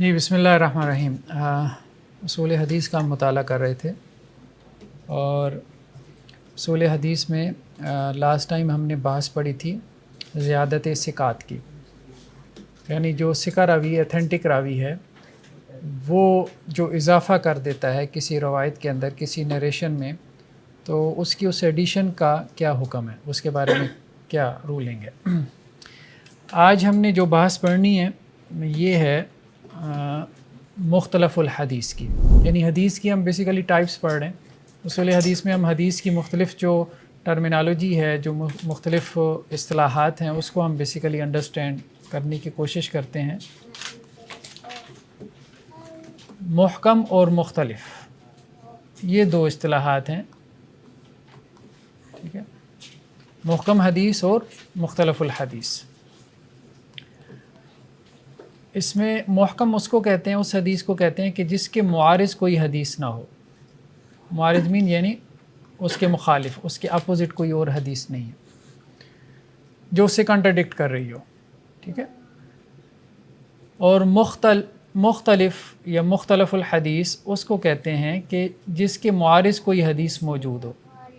جی بسم اللہ الرحمن الرحیم۔ اصول حدیث کا ہم مطالعہ کر رہے تھے اور اصول حدیث میں لاسٹ ٹائم ہم نے بحث پڑھی تھی زیادت ثقات کی، یعنی جو ثقہ راوی اتھینٹک راوی ہے وہ جو اضافہ کر دیتا ہے کسی روایت کے اندر کسی نریشن میں، تو اس کی اس ایڈیشن کا کیا حکم ہے، اس کے بارے میں کیا رولنگ ہے۔ آج ہم نے جو بحث پڑھنی ہے یہ ہے مختلف الحدیث کی، یعنی حدیث کی ہم بیسیکلی ٹائپس پڑھ رہے ہیں۔ اصول حدیث میں ہم حدیث کی مختلف جو ٹرمینالوجی ہے، جو مختلف اصطلاحات ہیں، اس کو ہم بیسیکلی انڈرسٹینڈ کرنے کی کوشش کرتے ہیں۔ محکم اور مختلف یہ دو اصطلاحات ہیں، ٹھیک ہے، محکم حدیث اور مختلف الحدیث۔ اس میں محکم اس کو کہتے ہیں، اس حدیث کو کہتے ہیں کہ جس کے معارض کوئی حدیث نہ ہو۔ معارض مین یعنی اس کے مخالف، اس کے اپوزٹ کوئی اور حدیث نہیں ہے جو اسے کنٹراڈکٹ کر رہی ہو، ٹھیک ہے۔ اور مختلف یا مختلف الحدیث اس کو کہتے ہیں کہ جس کے معارض کوئی حدیث موجود ہو،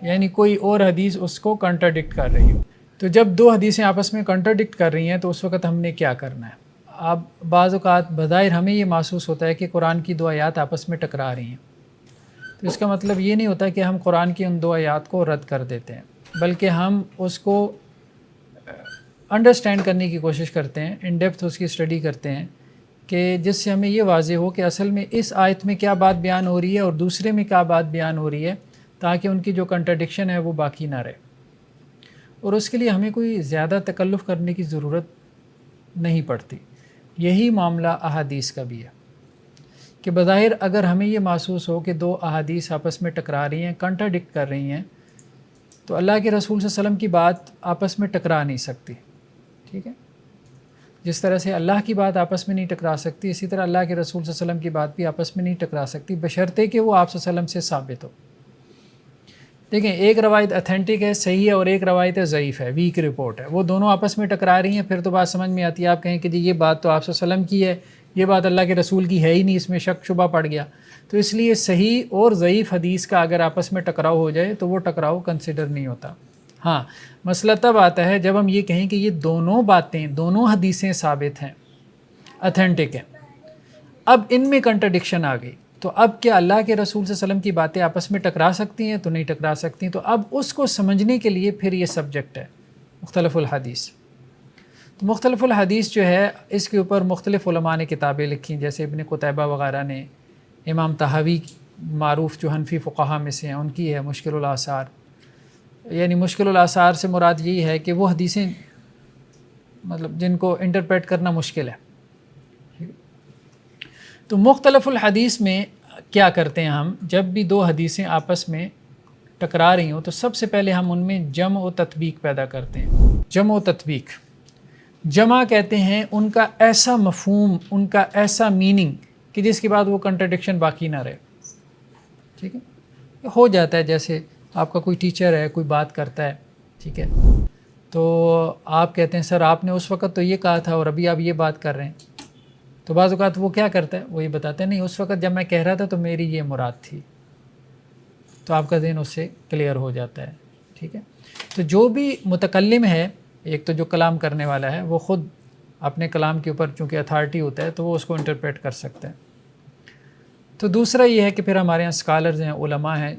یعنی کوئی اور حدیث اس کو کنٹراڈکٹ کر رہی ہو۔ تو جب دو حدیثیں آپس میں کنٹراڈکٹ کر رہی ہیں تو اس وقت ہم نے کیا کرنا ہے؟ اب بعض اوقات بظاہر ہمیں یہ محسوس ہوتا ہے کہ قرآن کی دو آیات آپس میں ٹکرا رہی ہیں، تو اس کا مطلب یہ نہیں ہوتا کہ ہم قرآن کی ان دو آیات کو رد کر دیتے ہیں، بلکہ ہم اس کو انڈرسٹینڈ کرنے کی کوشش کرتے ہیں، ان ڈیپتھ اس کی اسٹڈی کرتے ہیں کہ جس سے ہمیں یہ واضح ہو کہ اصل میں اس آیت میں کیا بات بیان ہو رہی ہے اور دوسرے میں کیا بات بیان ہو رہی ہے، تاکہ ان کی جو کنٹراڈکشن ہے وہ باقی نہ رہے۔ اور اس کے لیے ہمیں کوئی زیادہ تکلف کرنے کی ضرورت نہیں پڑتی۔ یہی معاملہ احادیث کا بھی ہے کہ بظاہر اگر ہمیں یہ محسوس ہو کہ دو احادیث آپس میں ٹکرا رہی ہیں، کنٹراڈکٹ کر رہی ہیں، تو اللہ کے رسول صلی اللہ علیہ وسلم کی بات آپس میں ٹکرا نہیں سکتی، ٹھیک ہے۔ جس طرح سے اللہ کی بات آپس میں نہیں ٹکرا سکتی، اسی طرح اللہ کے رسول صلی اللہ علیہ وسلم کی بات بھی آپس میں نہیں ٹکرا سکتی، بشرطے کہ وہ آپ صلی اللہ علیہ وسلم سے ثابت ہو۔ دیکھیں، ایک روایت اتھینٹک ہے، صحیح ہے، اور ایک روایت ضعیف ہے، ویک رپورٹ ہے، وہ دونوں آپس میں ٹکرا رہی ہیں، پھر تو بات سمجھ میں آتی ہے۔ آپ کہیں کہ جی یہ بات تو آپ صلی اللہ علیہ وسلم کی ہے، یہ بات اللہ کے رسول کی ہے ہی نہیں، اس میں شک شبہ پڑ گیا۔ تو اس لیے صحیح اور ضعیف حدیث کا اگر آپس میں ٹکراؤ ہو جائے تو وہ ٹکراؤ کنسیڈر نہیں ہوتا۔ ہاں، مسئلہ تب آتا ہے جب ہم یہ کہیں کہ یہ دونوں باتیں، دونوں حدیثیں ثابت ہیں، اتھینٹک ہیں، اب ان میں کنٹراڈکشن آ گئی، تو اب کیا اللہ کے رسول صلی اللہ علیہ وسلم کی باتیں آپس میں ٹکرا سکتی ہیں؟ تو نہیں ٹکرا سکتی۔ تو اب اس کو سمجھنے کے لیے پھر یہ سبجیکٹ ہے مختلف الحدیث۔ تو مختلف الحدیث جو ہے، اس کے اوپر مختلف علماء نے کتابیں لکھی، جیسے ابن قتیبہ وغیرہ نے، امام طحاوی معروف جو حنفی فقہا میں سے ہیں، ان کی ہے مشکل الآثار۔ یعنی مشکل الآثار سے مراد یہی ہے کہ وہ حدیثیں مطلب جن کو انٹرپریٹ کرنا مشکل ہے۔ تو مختلف الحدیث میں کیا کرتے ہیں ہم؟ جب بھی دو حدیثیں آپس میں ٹکرا رہی ہوں تو سب سے پہلے ہم ان میں جمع و تطبیق پیدا کرتے ہیں۔ جمع و تطبیق، جمع کہتے ہیں ان کا ایسا مفہوم، ان کا ایسا میننگ کہ جس کے بعد وہ کنٹراڈکشن باقی نہ رہے، ٹھیک ہے۔ ہو جاتا ہے جیسے آپ کا کوئی ٹیچر ہے، کوئی بات کرتا ہے، ٹھیک ہے، تو آپ کہتے ہیں سر آپ نے اس وقت تو یہ کہا تھا اور ابھی آپ یہ بات کر رہے ہیں۔ تو بعض اوقات وہ کیا کرتا ہے، وہ یہ بتاتا ہے نہیں اس وقت جب میں کہہ رہا تھا تو میری یہ مراد تھی، تو آپ کا ذہن اس سے کلیئر ہو جاتا ہے، ٹھیک ہے۔ تو جو بھی متکلم ہے، ایک تو جو کلام کرنے والا ہے، وہ خود اپنے کلام کے اوپر چونکہ اتھارٹی ہوتا ہے تو وہ اس کو انٹرپریٹ کر سکتے ہیں۔ تو دوسرا یہ ہے کہ پھر ہمارے یہاں اسکالرز ہیں، علماء ہیں،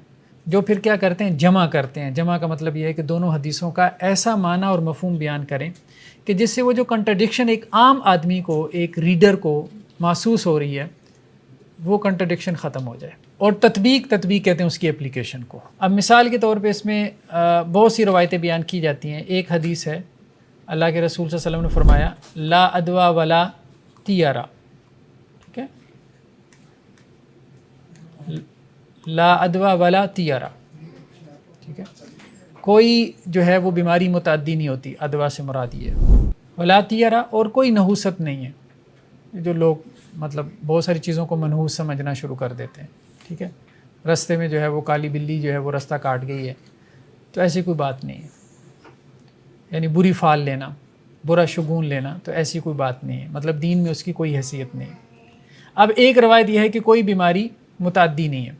جو پھر کیا کرتے ہیں، جمع کرتے ہیں۔ جمع کا مطلب یہ ہے کہ دونوں حدیثوں کا ایسا معنی اور مفہوم بیان کریں کہ جس سے وہ جو کنٹراڈکشن ایک عام آدمی کو، ایک ریڈر کو محسوس ہو رہی ہے، وہ کنٹراڈکشن ختم ہو جائے۔ اور تطبیق کہتے ہیں اس کی اپلیکیشن کو۔ اب مثال کے طور پہ اس میں بہت سی روایتیں بیان کی جاتی ہیں۔ ایک حدیث ہے، اللہ کے رسول صلی اللہ علیہ وسلم نے فرمایا لا ادوا ولا طیرا، ٹھیک ہے، لا ادوا ولا طیرا، ٹھیک ہے، کوئی جو ہے وہ بیماری متعدی نہیں ہوتی، ادوا سے مراد یہ ہے، ولا طیرا، اور کوئی نحوست نہیں ہے۔ جو لوگ مطلب بہت ساری چیزوں کو منحوس سمجھنا شروع کر دیتے ہیں، ٹھیک ہے، رستے میں جو ہے وہ کالی بلی جو ہے وہ رستہ کاٹ گئی ہے، تو ایسی کوئی بات نہیں ہے۔ یعنی بری فال لینا، برا شگون لینا، تو ایسی کوئی بات نہیں ہے، مطلب دین میں اس کی کوئی حیثیت نہیں ہے۔ اب ایک روایت یہ ہے کہ کوئی بیماری متعدی نہیں ہے،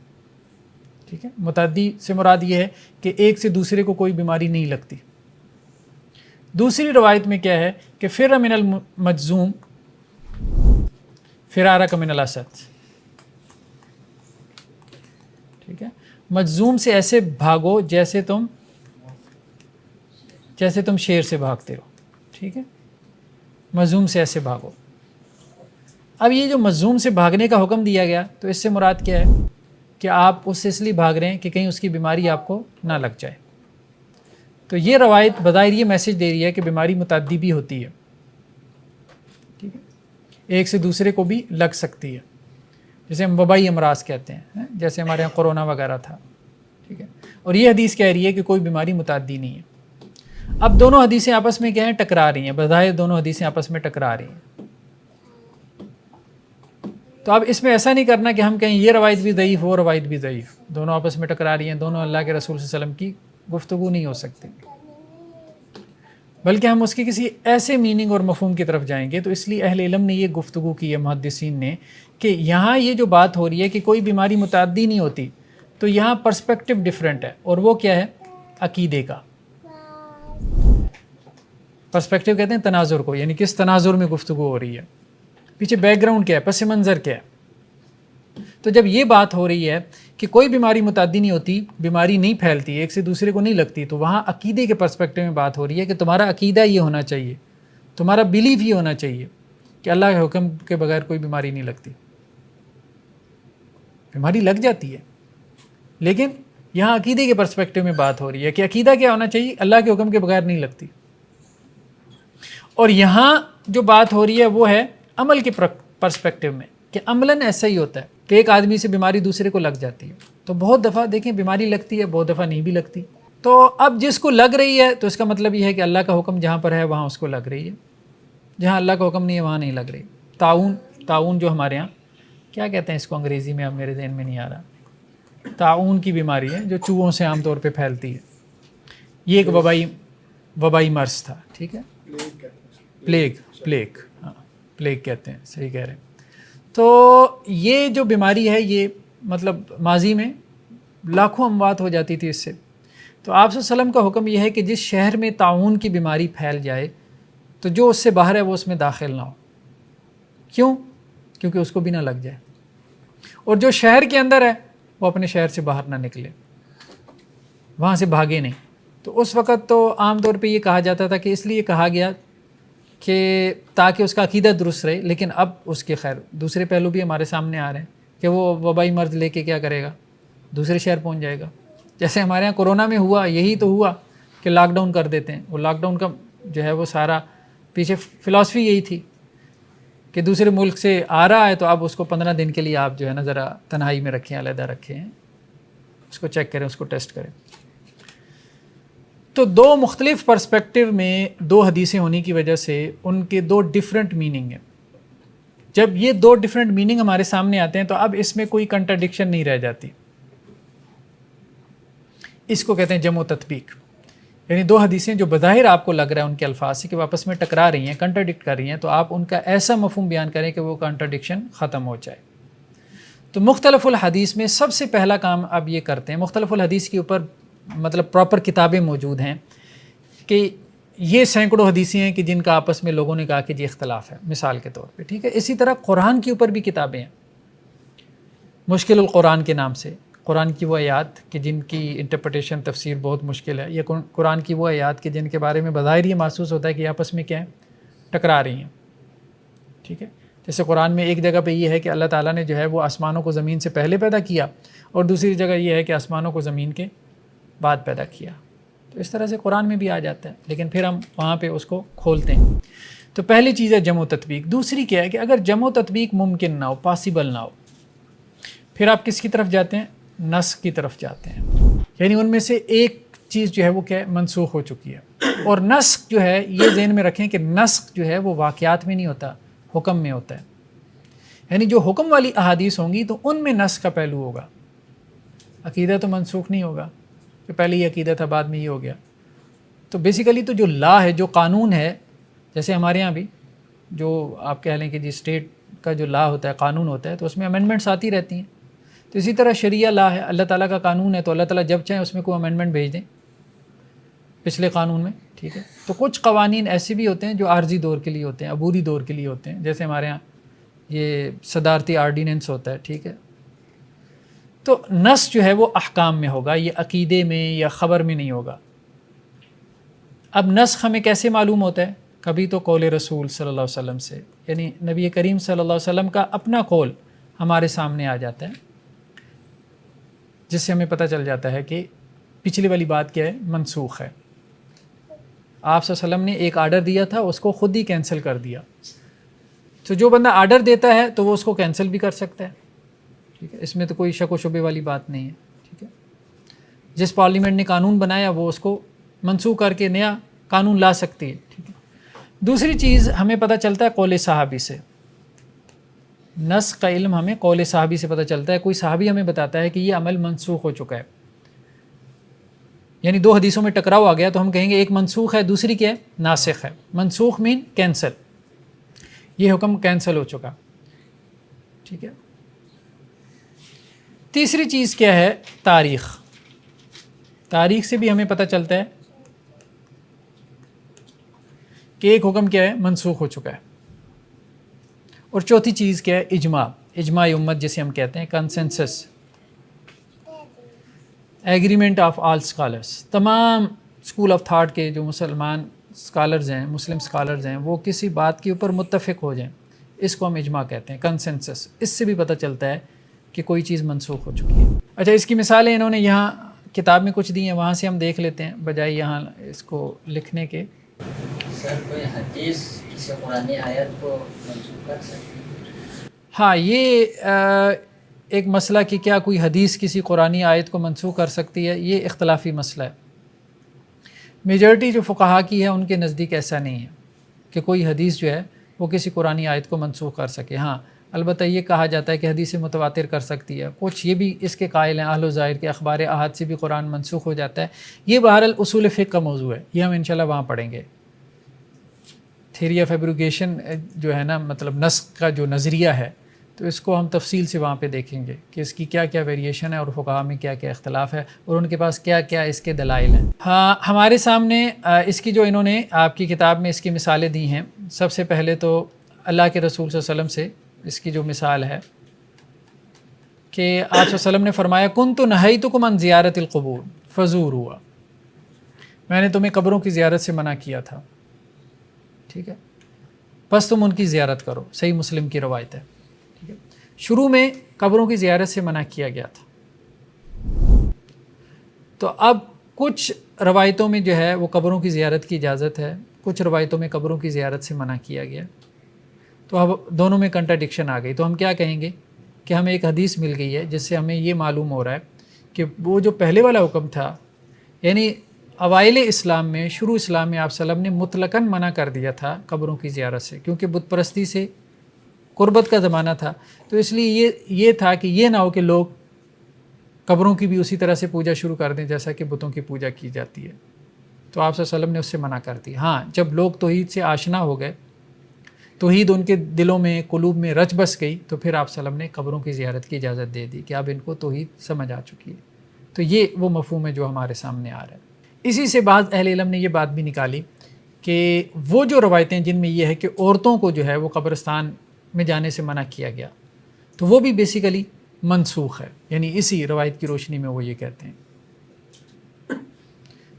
ٹھیک ہے، متعدی سے مراد یہ ہے کہ ایک سے دوسرے کو کوئی بیماری نہیں لگتی۔ دوسری روایت میں کیا ہے کہ فر من المجزوم فرارک من الاسد، ٹھیک ہے، مجزوم سے ایسے بھاگو جیسے تم شیر سے بھاگتے ہو، ٹھیک ہے، مجزوم سے ایسے بھاگو۔ اب یہ جو مجزوم سے بھاگنے کا حکم دیا گیا تو اس سے مراد کیا ہے کہ آپ اس سے اس لیے بھاگ رہے ہیں کہ کہیں اس کی بیماری آپ کو نہ لگ جائے۔ تو یہ روایت بظاہر یہ میسج دے رہی ہے کہ بیماری متعدی بھی ہوتی ہے، ٹھیک ہے، ایک سے دوسرے کو بھی لگ سکتی ہے، جسے ہم وبائی امراض کہتے ہیں، جیسے ہمارے یہاں کورونا وغیرہ تھا، ٹھیک ہے۔ اور یہ حدیث کہہ رہی ہے کہ کوئی بیماری متعدی نہیں ہے۔ اب دونوں حدیثیں آپس میں کیا ہیں، ٹکرا رہی ہیں، بظاہر دونوں حدیثیں آپس میں ٹکرا رہی ہیں۔ تو اب اس میں ایسا نہیں کرنا کہ ہم کہیں یہ روایت بھی ضعیف وہ روایت بھی ضعیف، دونوں آپس میں ٹکرا رہی ہیں، دونوں اللہ کے رسول صلی اللہ علیہ وسلم کی گفتگو نہیں ہو سکتی، بلکہ ہم اس کی کسی ایسے میننگ اور مفہوم کی طرف جائیں گے۔ تو اس لیے اہل علم نے یہ گفتگو کی ہے، محدثین نے، کہ یہاں یہ جو بات ہو رہی ہے کہ کوئی بیماری متعدی نہیں ہوتی، تو یہاں پرسپیکٹیو ڈیفرنٹ ہے، اور وہ کیا ہے، عقیدے کا پرسپیکٹیو کہتے ہیں تناظر کو، یعنی کس تناظر میں گفتگو ہو رہی ہے، پیچھے بیک گراؤنڈ کیا ہے، پس منظر کیا ہے۔ تو جب یہ بات ہو رہی ہے کہ کوئی بیماری متعدی نہیں ہوتی، بیماری نہیں پھیلتی، ایک سے دوسرے کو نہیں لگتی، تو وہاں عقیدے کے پرسپیکٹیو میں بات ہو رہی ہے کہ تمہارا عقیدہ یہ ہونا چاہیے، تمہارا بیلیف یہ ہونا چاہیے کہ اللہ کے حکم کے بغیر کوئی بیماری نہیں لگتی۔ بیماری لگ جاتی ہے، لیکن یہاں عقیدے کے پرسپیکٹیو میں بات ہو رہی ہے کہ عقیدہ کیا ہونا چاہیے، اللہ کے حکم کے بغیر نہیں لگتی۔ اور یہاں جو بات ہو رہی ہے وہ ہے عمل کے پرسپیکٹیو میں، کہ عملاً ایسا ہی ہوتا ہے کہ ایک آدمی سے بیماری دوسرے کو لگ جاتی ہے، تو بہت دفعہ دیکھیں بیماری لگتی ہے، بہت دفعہ نہیں بھی لگتی۔ تو اب جس کو لگ رہی ہے تو اس کا مطلب یہ ہے کہ اللہ کا حکم جہاں پر ہے وہاں اس کو لگ رہی ہے، جہاں اللہ کا حکم نہیں ہے وہاں نہیں لگ رہی۔ تعاون جو ہمارے ہاں کیا کہتے ہیں اس کو انگریزی میں، اب میرے ذہن میں نہیں آ رہا، تعاون کی بیماری ہے جو چوہوں سے عام طور پہ پھیلتی ہے، یہ ایک وبائی مرض تھا، ٹھیک ہے، پلیگ، ہاں پلیگ کہتے ہیں، صحیح کہہ رہے ہیں۔ تو یہ جو بیماری ہے یہ مطلب ماضی میں لاکھوں اموات ہو جاتی تھی اس سے۔ تو آپ صلی اللہ علیہ وسلم کا حکم یہ ہے کہ جس شہر میں طاعون کی بیماری پھیل جائے تو جو اس سے باہر ہے وہ اس میں داخل نہ ہو۔ کیوں؟ کیونکہ اس کو بھی نہ لگ جائے، اور جو شہر کے اندر ہے وہ اپنے شہر سے باہر نہ نکلے، وہاں سے بھاگے نہیں۔ تو اس وقت تو عام طور پہ یہ کہا جاتا تھا کہ اس لیے کہا گیا کہ تاکہ اس کا عقیدہ درست رہے، لیکن اب اس کے خیر دوسرے پہلو بھی ہمارے سامنے آ رہے ہیں کہ وہ وبائی مرض لے کے کیا کرے گا، دوسرے شہر پہنچ جائے گا۔ جیسے ہمارے ہاں کورونا میں ہوا، یہی تو ہوا کہ لاک ڈاؤن کر دیتے ہیں۔ وہ لاک ڈاؤن کا جو ہے وہ سارا پیچھے فلاسفی یہی تھی کہ دوسرے ملک سے آ رہا ہے تو اب اس کو 15 دن کے لیے آپ جو ہے نا ذرا تنہائی میں رکھیں، علیحدہ رکھیں، اس کو چیک کریں، اس کو ٹیسٹ کریں۔ تو دو مختلف پرسپیکٹیو میں دو حدیثیں ہونے کی وجہ سے ان کے دو ڈیفرنٹ میننگ ہیں۔ جب یہ دو ڈیفرنٹ میننگ ہمارے سامنے آتے ہیں تو اب اس میں کوئی کنٹرڈکشن نہیں رہ جاتی، اس کو کہتے ہیں جمع و تطبیق۔ یعنی دو حدیثیں جو بظاہر آپ کو لگ رہا ہے ان کے الفاظ سے کہ وہ آپس میں ٹکرا رہی ہیں، کنٹرڈکٹ کر رہی ہیں، تو آپ ان کا ایسا مفہوم بیان کریں کہ وہ کنٹرڈکشن ختم ہو جائے۔ تو مختلف الحدیث میں سب سے پہلا کام اب یہ کرتے ہیں، مختلف الحدیث کے اوپر مطلب پراپر کتابیں موجود ہیں کہ یہ سینکڑوں حدیثیں ہیں کہ جن کا آپس میں لوگوں نے کہا کہ جی اختلاف ہے، مثال کے طور پہ، ٹھیک ہے۔ اسی طرح قرآن کے اوپر بھی کتابیں ہیں، مشکل القرآن کے نام سے، قرآن کی وہ آیات کہ جن کی انٹرپریٹیشن تفسیر بہت مشکل ہے، یا قرآن کی وہ آیات کہ جن کے بارے میں بظاہر یہ محسوس ہوتا ہے کہ آپس میں کیا ہے، ٹکرا رہی ہیں، ٹھیک ہے۔ جیسے قرآن میں ایک جگہ پہ یہ ہے کہ اللہ تعالیٰ نے جو ہے وہ آسمانوں کو زمین سے پہلے پیدا کیا، اور دوسری جگہ یہ ہے کہ آسمانوں کو زمین کے بعد پیدا کیا۔ تو اس طرح سے قرآن میں بھی آ جاتا ہے، لیکن پھر ہم وہاں پہ اس کو کھولتے ہیں۔ تو پہلی چیز ہے جمع و تطبیق۔ دوسری کیا ہے کہ اگر جمع و تطبیق ممکن نہ ہو، پاسبل نہ ہو، پھر آپ کس کی طرف جاتے ہیں، نسخ کی طرف جاتے ہیں۔ یعنی ان میں سے ایک چیز جو ہے وہ کیا ہے، منسوخ ہو چکی ہے۔ اور نسخ جو ہے یہ ذہن میں رکھیں کہ نسخ جو ہے وہ واقعات میں نہیں ہوتا، حکم میں ہوتا ہے۔ یعنی جو حکم والی احادیث ہوں گی تو ان میں نسخ کا پہلو ہوگا، عقیدہ تو منسوخ نہیں ہوگا کہ پہلے یہ عقیدہ تھا بعد میں یہ ہو گیا۔ تو بیسیکلی تو جو لا ہے، جو قانون ہے، جیسے ہمارے ہاں بھی جو آپ کہہ لیں کہ جی اسٹیٹ کا جو لا ہوتا ہے، قانون ہوتا ہے، تو اس میں امینڈمنٹس آتی رہتی ہیں. تو اسی طرح شریعہ لا ہے، اللہ تعالیٰ کا قانون ہے، تو اللہ تعالیٰ جب چاہیں اس میں کوئی امینڈمنٹ بھیج دیں پچھلے قانون میں. ٹھیک ہے، تو کچھ قوانین ایسے بھی ہوتے ہیں جو عارضی دور کے لیے ہوتے ہیں، عبوری دور کے لیے ہوتے ہیں، جیسے ہمارے ہاں یہ صدارتی آرڈیننس ہوتا ہے. ٹھیک ہے، تو نص جو ہے وہ احکام میں ہوگا، یہ عقیدے میں یا خبر میں نہیں ہوگا. اب نسخ ہمیں کیسے معلوم ہوتا ہے؟ کبھی تو قول رسول صلی اللہ علیہ وسلم سے، یعنی نبی کریم صلی اللہ علیہ وسلم کا اپنا قول ہمارے سامنے آ جاتا ہے، جس سے ہمیں پتہ چل جاتا ہے کہ پچھلی والی بات کیا ہے، منسوخ ہے. آپ صلی اللہ علیہ وسلم نے ایک آرڈر دیا تھا، اس کو خود ہی کینسل کر دیا. تو جو بندہ آرڈر دیتا ہے تو وہ اس کو کینسل بھی کر سکتا ہے. ٹھیک ہے، اس میں تو کوئی شک و شبے والی بات نہیں ہے. ٹھیک ہے، جس پارلیمنٹ نے قانون بنایا وہ اس کو منسوخ کر کے نیا قانون لا سکتی ہے. ٹھیک ہے. دوسری چیز ہمیں پتہ چلتا ہے قول صحابی سے. نسخ کا علم ہمیں قول صحابی سے پتہ چلتا ہے. کوئی صحابی ہمیں بتاتا ہے کہ یہ عمل منسوخ ہو چکا ہے، یعنی دو حدیثوں میں ٹکراؤ آ گیا تو ہم کہیں گے ایک منسوخ ہے، دوسری کیا ہے، ناسخ ہے. منسوخ مین کینسل، یہ حکم کینسل ہو چکا. ٹھیک ہے. تیسری چیز کیا ہے، تاریخ. تاریخ سے بھی ہمیں پتہ چلتا ہے کہ ایک حکم کیا ہے، منسوخ ہو چکا ہے. اور چوتھی چیز کیا ہے، اجماع. اجماع امت جسے ہم کہتے ہیں، consensus, agreement of all scholars. تمام اسکول آف تھاٹ کے جو مسلمان اسکالرز ہیں، مسلم اسکالرز ہیں، وہ کسی بات کے اوپر متفق ہو جائیں، اس کو ہم اجماع کہتے ہیں، کنسنسس. اس سے بھی پتہ چلتا ہے کہ کوئی چیز منسوخ ہو چکی ہے. اچھا، اس کی مثالیں انہوں نے یہاں کتاب میں کچھ دی ہیں، وہاں سے ہم دیکھ لیتے ہیں بجائے یہاں اس کو لکھنے کے. سر کوئی حدیث کسی قرآنی آیت کو منسوخ کر سکتی ہے؟ ہاں، یہ ایک مسئلہ کہ کیا کوئی حدیث کسی قرآنی آیت کو منسوخ کر سکتی ہے، یہ اختلافی مسئلہ ہے. میجورٹی جو فقہا کی ہے ان کے نزدیک ایسا نہیں ہے کہ کوئی حدیث جو ہے وہ کسی قرآنی آیت کو منسوخ کر سکے. ہاں، البتہ یہ کہا جاتا ہے کہ حدیث متواتر کر سکتی ہے. کچھ یہ بھی اس کے قائل ہیں اہل و ظاہر کے اخبار احاد سے بھی قرآن منسوخ ہو جاتا ہے. یہ بہرحال اصول فقہ کا موضوع ہے، یہ ہم انشاءاللہ وہاں پڑھیں گے. تھیوری آف ایبروگیشن جو ہے نا، مطلب نسخ کا جو نظریہ ہے، تو اس کو ہم تفصیل سے وہاں پہ دیکھیں گے کہ اس کی کیا کیا ویریشن ہے اور فقہا میں کیا کیا اختلاف ہے اور ان کے پاس کیا کیا اس کے دلائل ہیں. ہاں، ہمارے سامنے اس کی جو انہوں نے آپ کی کتاب میں اس کی مثالیں دی ہیں. سب سے پہلے تو اللہ کے رسول صلی اللہ علیہ وسلم سے اس کی جو مثال ہے کہ آپ صلی اللہ علیہ وسلم نے فرمایا، کنت نہیتکم عن زیارت القبور فزوروا، میں نے تمہیں قبروں کی زیارت سے منع کیا تھا، ٹھیک ہے، بس تم ان کی زیارت کرو. صحیح مسلم کی روایت ہے. ٹھیک ہے، شروع میں قبروں کی زیارت سے منع کیا گیا تھا. تو اب کچھ روایتوں میں جو ہے وہ قبروں کی زیارت کی اجازت ہے، کچھ روایتوں میں قبروں کی زیارت سے منع کیا گیا. تو اب دونوں میں کنٹراڈکشن آ گئی. تو ہم کیا کہیں گے کہ ہمیں ایک حدیث مل گئی ہے جس سے ہمیں یہ معلوم ہو رہا ہے کہ وہ جو پہلے والا حکم تھا، یعنی اوائل اسلام میں، شروع اسلام میں آپ صلی اللہ علیہ وسلم نے مطلقاً منع کر دیا تھا قبروں کی زیارت سے، کیونکہ بت پرستی سے قربت کا زمانہ تھا. تو اس لیے یہ تھا کہ یہ نہ ہو کہ لوگ قبروں کی بھی اسی طرح سے پوجا شروع کر دیں جیسا کہ بتوں کی پوجا کی جاتی ہے. تو آپ صلی اللہ علیہ وسلم نے اس سے منع کر دی. ہاں، جب لوگ توحید سے آشنا ہو گئے، توحید ان کے دلوں میں، قلوب میں رچ بس گئی، تو پھر آپ صلی اللہ علیہ وسلم نے قبروں کی زیارت کی اجازت دے دی کہ اب ان کو توحید سمجھ آ چکی ہے. تو یہ وہ مفہوم ہے جو ہمارے سامنے آ رہا ہے. اسی سے بعض اہل علم نے یہ بات بھی نکالی کہ وہ جو روایتیں جن میں یہ ہے کہ عورتوں کو جو ہے وہ قبرستان میں جانے سے منع کیا گیا، تو وہ بھی بیسیکلی منسوخ ہے. یعنی اسی روایت کی روشنی میں وہ یہ کہتے ہیں،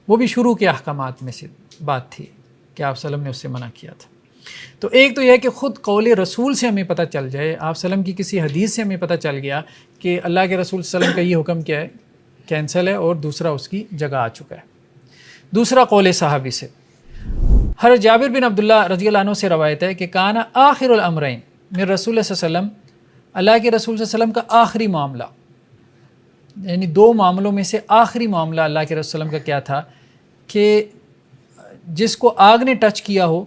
وہ بھی شروع کے احکامات میں سے بات تھی کہ آپ صلی اللہ علیہ وسلم نے اس سے منع کیا تھا. تو ایک تو یہ ہے کہ خود قول رسول سے ہمیں پتہ چل جائے، آپ صلی اللہ علیہ وسلم کی کسی حدیث سے ہمیں پتہ چل گیا کہ اللہ کے رسول صلی اللہ علیہ وسلم کا یہ حکم کیا ہے، کینسل ہے، اور دوسرا اس کی جگہ آ چکا ہے. دوسرا قول صحابی سے، حضرت جابر بن عبداللہ رضی اللہ عنہ سے روایت ہے کہ کانا آخر الامرین من رسول صلی اللہ علیہ وسلم، اللہ کے رسول صلی اللہ علیہ وسلم کا آخری معاملہ، یعنی دو معاملوں میں سے آخری معاملہ اللہ کے رسول صلی اللہ علیہ وسلم کا کیا تھا کہ جس کو آگ نے ٹچ کیا ہو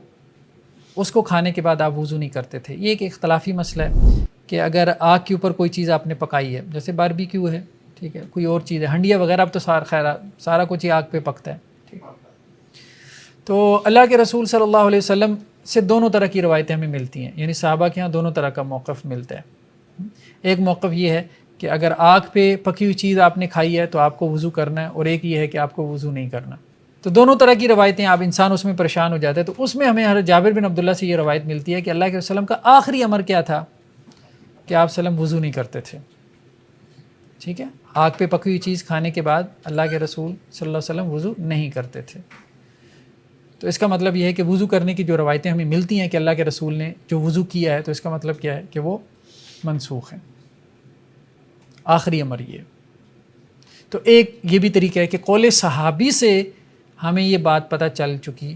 اس کو کھانے کے بعد آپ وضو نہیں کرتے تھے. یہ ایک اختلافی مسئلہ ہے کہ اگر آگ کے اوپر کوئی چیز آپ نے پکائی ہے، جیسے باربیکیو ہے، ٹھیک ہے، کوئی اور چیز ہے، ہنڈیا وغیرہ، اب تو سارا کچھ ہی آگ پہ پکتا ہے. ٹھیک، تو اللہ کے رسول صلی اللہ علیہ وسلم سے دونوں طرح کی روایتیں ہمیں ملتی ہیں، یعنی صحابہ کے ہاں دونوں طرح کا موقف ملتا ہے۔ ایک موقف یہ ہے کہ اگر آگ پہ پکی ہوئی چیز آپ نے کھائی ہے تو آپ کو وضو کرنا ہے، اور ایک یہ ہے کہ آپ کو وضو نہیں کرنا۔ تو دونوں طرح کی روایتیں، آپ انسان اس میں پریشان ہو جاتا ہے۔ تو اس میں ہمیں حضرت جابر بن عبداللہ سے یہ روایت ملتی ہے کہ اللہ کے وسلم کا آخری امر کیا تھا کہ آپ وسلم وضو نہیں کرتے تھے، ٹھیک ہے، آگ پہ پکی ہوئی چیز کھانے کے بعد اللہ کے رسول صلی اللہ علیہ وسلم وضو نہیں کرتے تھے۔ تو اس کا مطلب یہ ہے کہ وضو کرنے کی جو روایتیں ہمیں ملتی ہیں کہ اللہ کے رسول نے جو وضو کیا ہے، تو اس کا مطلب کیا ہے کہ وہ منسوخ ہے، آخری امر یہ۔ تو ایک یہ بھی طریقہ ہے کہ قول صحابی سے ہمیں یہ بات پتہ چل چکی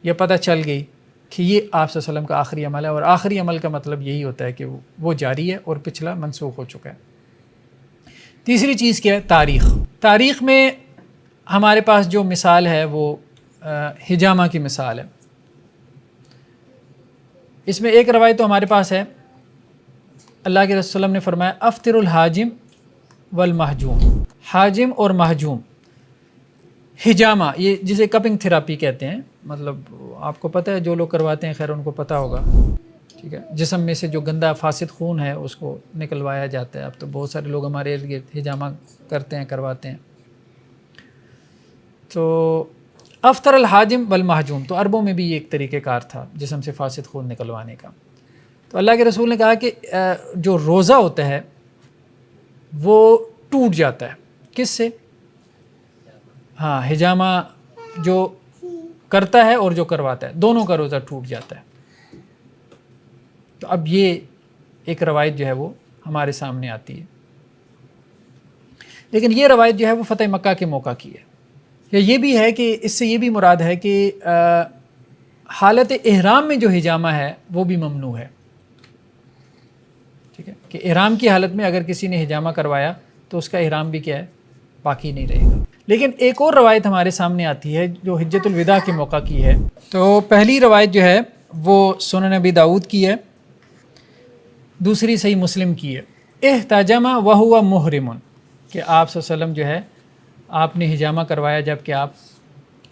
یا پتہ چل گئی کہ یہ آپ صلی اللہ علیہ وسلم کا آخری عمل ہے، اور آخری عمل کا مطلب یہی ہوتا ہے کہ وہ جاری ہے اور پچھلا منسوخ ہو چکا ہے۔ تیسری چیز کیا ہے؟ تاریخ۔ تاریخ میں ہمارے پاس جو مثال ہے وہ حجامہ کی مثال ہے۔ اس میں ایک روایت تو ہمارے پاس ہے، اللہ کے رسول صلی اللہ علیہ وسلم نے فرمایا افطر الحاجم والمحجوم، حاجم اور محجوم۔ حجامہ یہ جسے کپنگ تھراپی کہتے ہیں، مطلب آپ کو پتہ ہے، جو لوگ کرواتے ہیں خیر ان کو پتہ ہوگا، ٹھیک ہے، جسم میں سے جو گندا فاسد خون ہے اس کو نکلوایا جاتا ہے۔ اب تو بہت سارے لوگ ہمارے ارد گرد حجامہ کرتے ہیں، کرواتے ہیں۔ تو افطر الحاجم والمحجوم، تو عربوں میں بھی یہ ایک طریقہ کار تھا جسم سے فاسد خون نکلوانے کا۔ تو اللہ کے رسول نے کہا کہ جو روزہ ہوتا ہے وہ ٹوٹ جاتا ہے، کس سے؟ ہاں، حجامہ جو کرتا ہے اور جو کرواتا ہے، دونوں کا روزہ ٹوٹ جاتا ہے۔ تو اب یہ ایک روایت جو ہے وہ ہمارے سامنے آتی ہے، لیکن یہ روایت جو ہے وہ فتح مکہ کے موقع کی ہے۔ یا یہ بھی ہے کہ اس سے یہ بھی مراد ہے کہ حالت احرام میں جو حجامہ ہے وہ بھی ممنوع ہے، ٹھیک ہے، کہ احرام کی حالت میں اگر کسی نے حجامہ کروایا تو اس کا احرام بھی کیا ہے؟ باقی نہیں رہے گا۔ لیکن ایک اور روایت ہمارے سامنے آتی ہے جو حجۃ الوداع کے موقع کی ہے۔ تو پہلی روایت جو ہے وہ سنن ابی داؤد کی ہے، دوسری صحیح مسلم کی ہے۔ احتجم وہو محرم، کہ آپ صلی اللہ علیہ وسلم جو ہے آپ نے حجامہ کروایا جب کہ آپ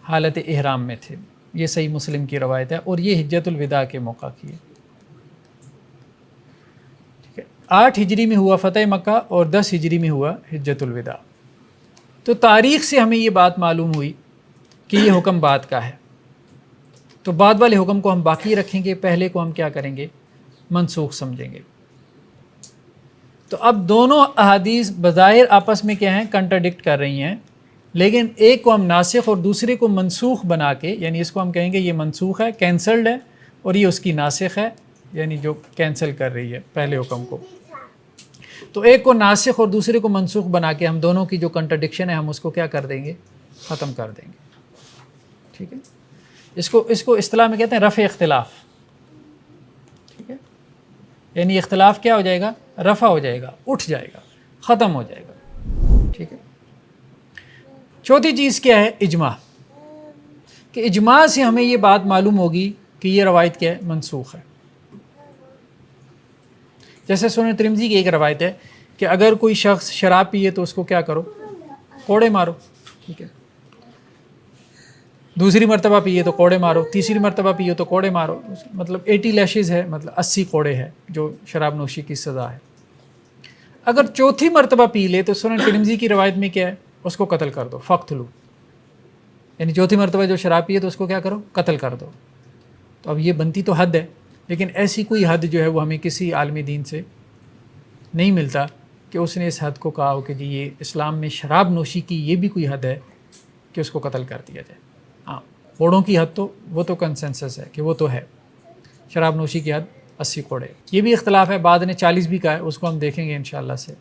حالت احرام میں تھے، یہ صحیح مسلم کی روایت ہے، اور یہ حجۃ الوداع کے موقع کی ہے، ٹھیک ہے۔ 8 ہجری میں ہوا فتح مکہ اور 10 ہجری میں ہوا حجۃ الوداع۔ تو تاریخ سے ہمیں یہ بات معلوم ہوئی کہ یہ حکم بعد کا ہے، تو بعد والے حکم کو ہم باقی رکھیں گے، پہلے کو ہم کیا کریں گے؟ منسوخ سمجھیں گے۔ تو اب دونوں احادیث بظاہر آپس میں کیا ہیں؟ کنٹراڈکٹ کر رہی ہیں، لیکن ایک کو ہم ناسخ اور دوسرے کو منسوخ بنا کے، یعنی اس کو ہم کہیں گے یہ منسوخ ہے، کینسلڈ ہے، اور یہ اس کی ناسخ ہے، یعنی جو کینسل کر رہی ہے پہلے حکم کو۔ تو ایک کو ناسخ اور دوسرے کو منسوخ بنا کے ہم دونوں کی جو کنٹراڈکشن ہے ہم اس کو کیا کر دیں گے؟ ختم کر دیں گے، ٹھیک ہے۔ اس کو اصطلاح میں کہتے ہیں رفع اختلاف، ٹھیک ہے، یعنی اختلاف کیا ہو جائے گا؟ رفع ہو جائے گا، اٹھ جائے گا، ختم ہو جائے گا، ٹھیک ہے۔ چوتھی چیز کیا ہے؟ اجماع، کہ اجماع سے ہمیں یہ بات معلوم ہوگی کہ یہ روایت کیا ہے؟ منسوخ ہے۔ جیسے سنن ترمذی کی ایک روایت ہے کہ اگر کوئی شخص شراب پیے تو اس کو کیا کرو؟ کوڑے مارو، ٹھیک ہے۔ دوسری مرتبہ پیے تو کوڑے مارو، تیسری مرتبہ پیے تو کوڑے مارو، مطلب 80 لیشز ہے، مطلب 80 کوڑے ہے جو شراب نوشی کی سزا ہے۔ اگر چوتھی مرتبہ پی لے تو سنن ترمذی کی روایت میں کیا ہے؟ اس کو قتل کر دو، فقتلو، یعنی چوتھی مرتبہ جو شراب پیے تو اس کو کیا کرو؟ قتل کر دو۔ تو اب یہ بنتی تو حد ہے، لیکن ایسی کوئی حد جو ہے وہ ہمیں کسی عالم دین سے نہیں ملتا کہ اس نے اس حد کو کہا ہو کہ جی یہ اسلام میں شراب نوشی کی یہ بھی کوئی حد ہے کہ اس کو قتل کر دیا جائے۔ ہاں، کوڑوں کی حد تو وہ تو کنسنسس ہے کہ وہ تو ہے، شراب نوشی کی حد 80 کوڑے۔ یہ بھی اختلاف ہے، بعد نے 40 بھی کہا ہے، اس کو ہم دیکھیں گے انشاءاللہ سے،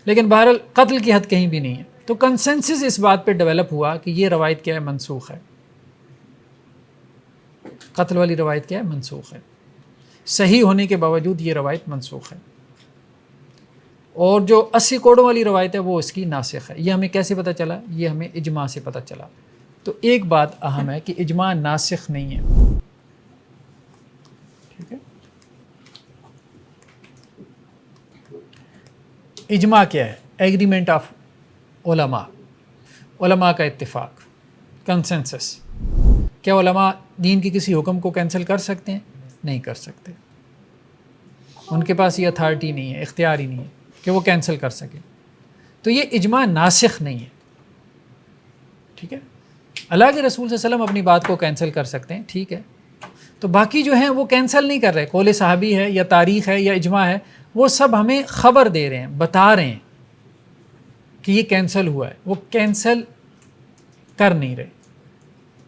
لیکن بہرحال قتل کی حد کہیں بھی نہیں ہے۔ تو کنسنسس اس بات پہ ڈیولپ ہوا کہ یہ روایت کیا ہے؟ منسوخ ہے، قتل والی روایت کیا ہے؟ منسوخ ہے، صحیح ہونے کے باوجود یہ روایت منسوخ ہے، اور جو 80 کوڑوں والی روایت ہے وہ اس کی ناسخ ہے۔ یہ ہمیں کیسے پتہ چلا؟ یہ ہمیں اجماع سے پتہ چلا۔ تو ایک بات اہم ہے کہ اجماع ناسخ نہیں ہے، ٹھیک ہے۔ اجماع کیا ہے؟ ایگریمنٹ آف علماء، علماء کا اتفاق، کنسنسس۔ کیا علماء دین کے کسی حکم کو کینسل کر سکتے ہیں؟ نہیں کر سکتے. ان کے پاس یہ اتھارٹی نہیں ہے، اختیار ہی نہیں ہے کہ وہ کینسل کر سکیں. تو یہ اجماع ناسخ نہیں ہے. ٹھیک ہے، اللہ کے رسول صلی اللہ علیہ وسلم اپنی بات کو کینسل کر سکتے ہیں، ٹھیک ہے. تو باقی جو ہیں وہ کینسل نہیں کر رہے. قول صحابی ہے یا تاریخ ہے یا اجماع ہے، وہ سب ہمیں خبر دے رہے ہیں، بتا رہے ہیں کہ یہ کینسل ہوا ہے، وہ کینسل کر نہیں رہے.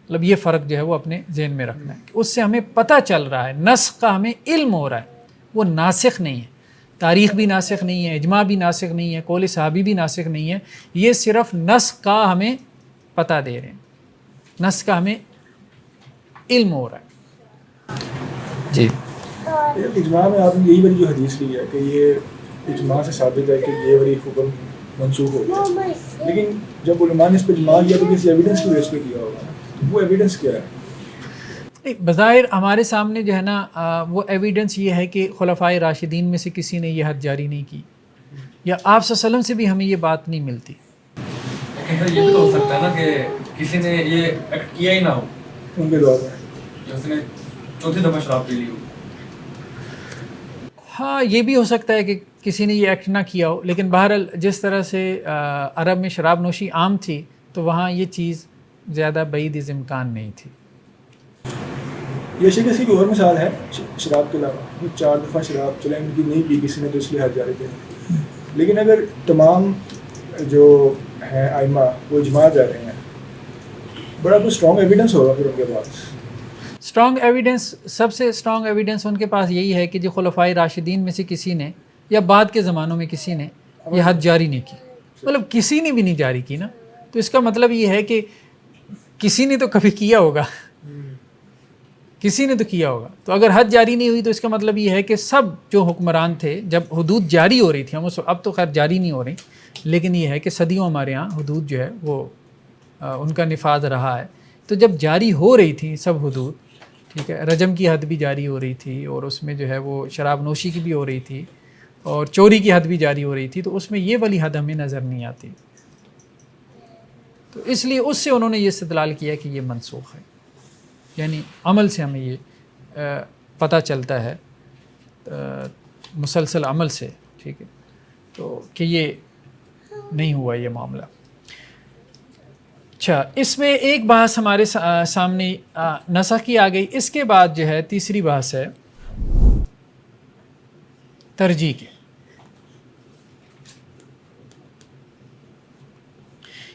مطلب یہ فرق جو ہے وہ اپنے ذہن میں رکھنا ہے. اس سے ہمیں پتہ چل رہا ہے، نسخ کا ہمیں علم ہو رہا ہے، وہ ناسخ نہیں ہے. تاریخ بھی ناسخ نہیں ہے، اجماع بھی ناسخ نہیں ہے، قول صحابی بھی ناسخ نہیں ہے. یہ صرف نسخ کا ہمیں پتہ دے رہے ہیں، نسخ کا ہمیں علم ہو رہا ہے. جی اجماع میں آپ نے یہی والی جو حدیث لی ہے کہ یہ اجماع سے ثابت ہے کہ یہ والی حکم منسوخ ہو گیا، لیکن جب علماء نے اس پہ اجماع کیا تو کسی ایویڈنس کی بیس پہ کیا ہوگا، وہ ایویڈنس کیا ہے؟ بظاہر ہمارے سامنے جو ہے نا وہ ایویڈنس یہ ہے کہ خلفائے راشدین میں سے کسی نے یہ حد جاری نہیں کی، یا آپ صلی اللہ علیہ وسلم سے بھی ہمیں یہ بات نہیں ملتی. لیکن سر یہ بھی تو ہو سکتا ہے نا کہ کسی نے یہ ایکٹ کیا ہی نہ ہو ان کے دور میں، اس نے چوتھی دفعہ شراب پی لی ہو. ہاں یہ بھی ہو سکتا ہے کہ کسی نے یہ ایکٹ نہ کیا ہو، لیکن بہرحال جس طرح سے عرب میں شراب نوشی عام تھی تو وہاں یہ چیز زیادہ بعید از امکان نہیں تھی. یہ شکل کی اور مثال ہے شراب کے علاوہ، 4 دفعہ شراب چلیں ان کی نہیں پی کسی نے تو اس لیے حد جاری کیا. لیکن اگر تمام جو ہیں ائمہ وہ اجماع جا رہے ہیں، بڑا کوئی اسٹرانگ ایویڈنس ہوگا پھر ان کے پاس. اسٹرانگ ایویڈنس، سب سے اسٹرانگ ایویڈنس ان کے پاس یہی ہے کہ جو خلفائے راشدین میں سے کسی نے یا بعد کے زمانوں میں کسی نے یہ حد جاری نہیں کی. مطلب کسی نے بھی نہیں جاری کی نا، تو اس کا مطلب یہ ہے کہ کسی نے تو کبھی کیا ہوگا، کسی نے تو کیا ہوگا. تو اگر حد جاری نہیں ہوئی تو اس کا مطلب یہ ہے کہ سب جو حکمران تھے جب حدود جاری ہو رہی تھی، ہم اب تو خیر جاری نہیں ہو رہی، لیکن یہ ہے کہ صدیوں ہمارے ہاں حدود جو ہے وہ ان کا نفاذ رہا ہے. تو جب جاری ہو رہی تھی سب حدود، ٹھیک ہے، رجم کی حد بھی جاری ہو رہی تھی اور اس میں جو ہے وہ شراب نوشی کی بھی ہو رہی تھی اور چوری کی حد بھی جاری ہو رہی تھی، تو اس میں یہ والی حد ہمیں نظر نہیں آتی. تو اس لیے اس سے انہوں نے یہ استدلال کیا کہ یہ منسوخ ہے. یعنی عمل سے ہمیں یہ پتہ چلتا ہے، مسلسل عمل سے، ٹھیک ہے، تو کہ یہ نہیں ہوا یہ معاملہ. اچھا، اس میں ایک بحث ہمارے سامنے نسخ کی آ گئی. اس کے بعد جو ہے تیسری بحث ہے ترجیح کی.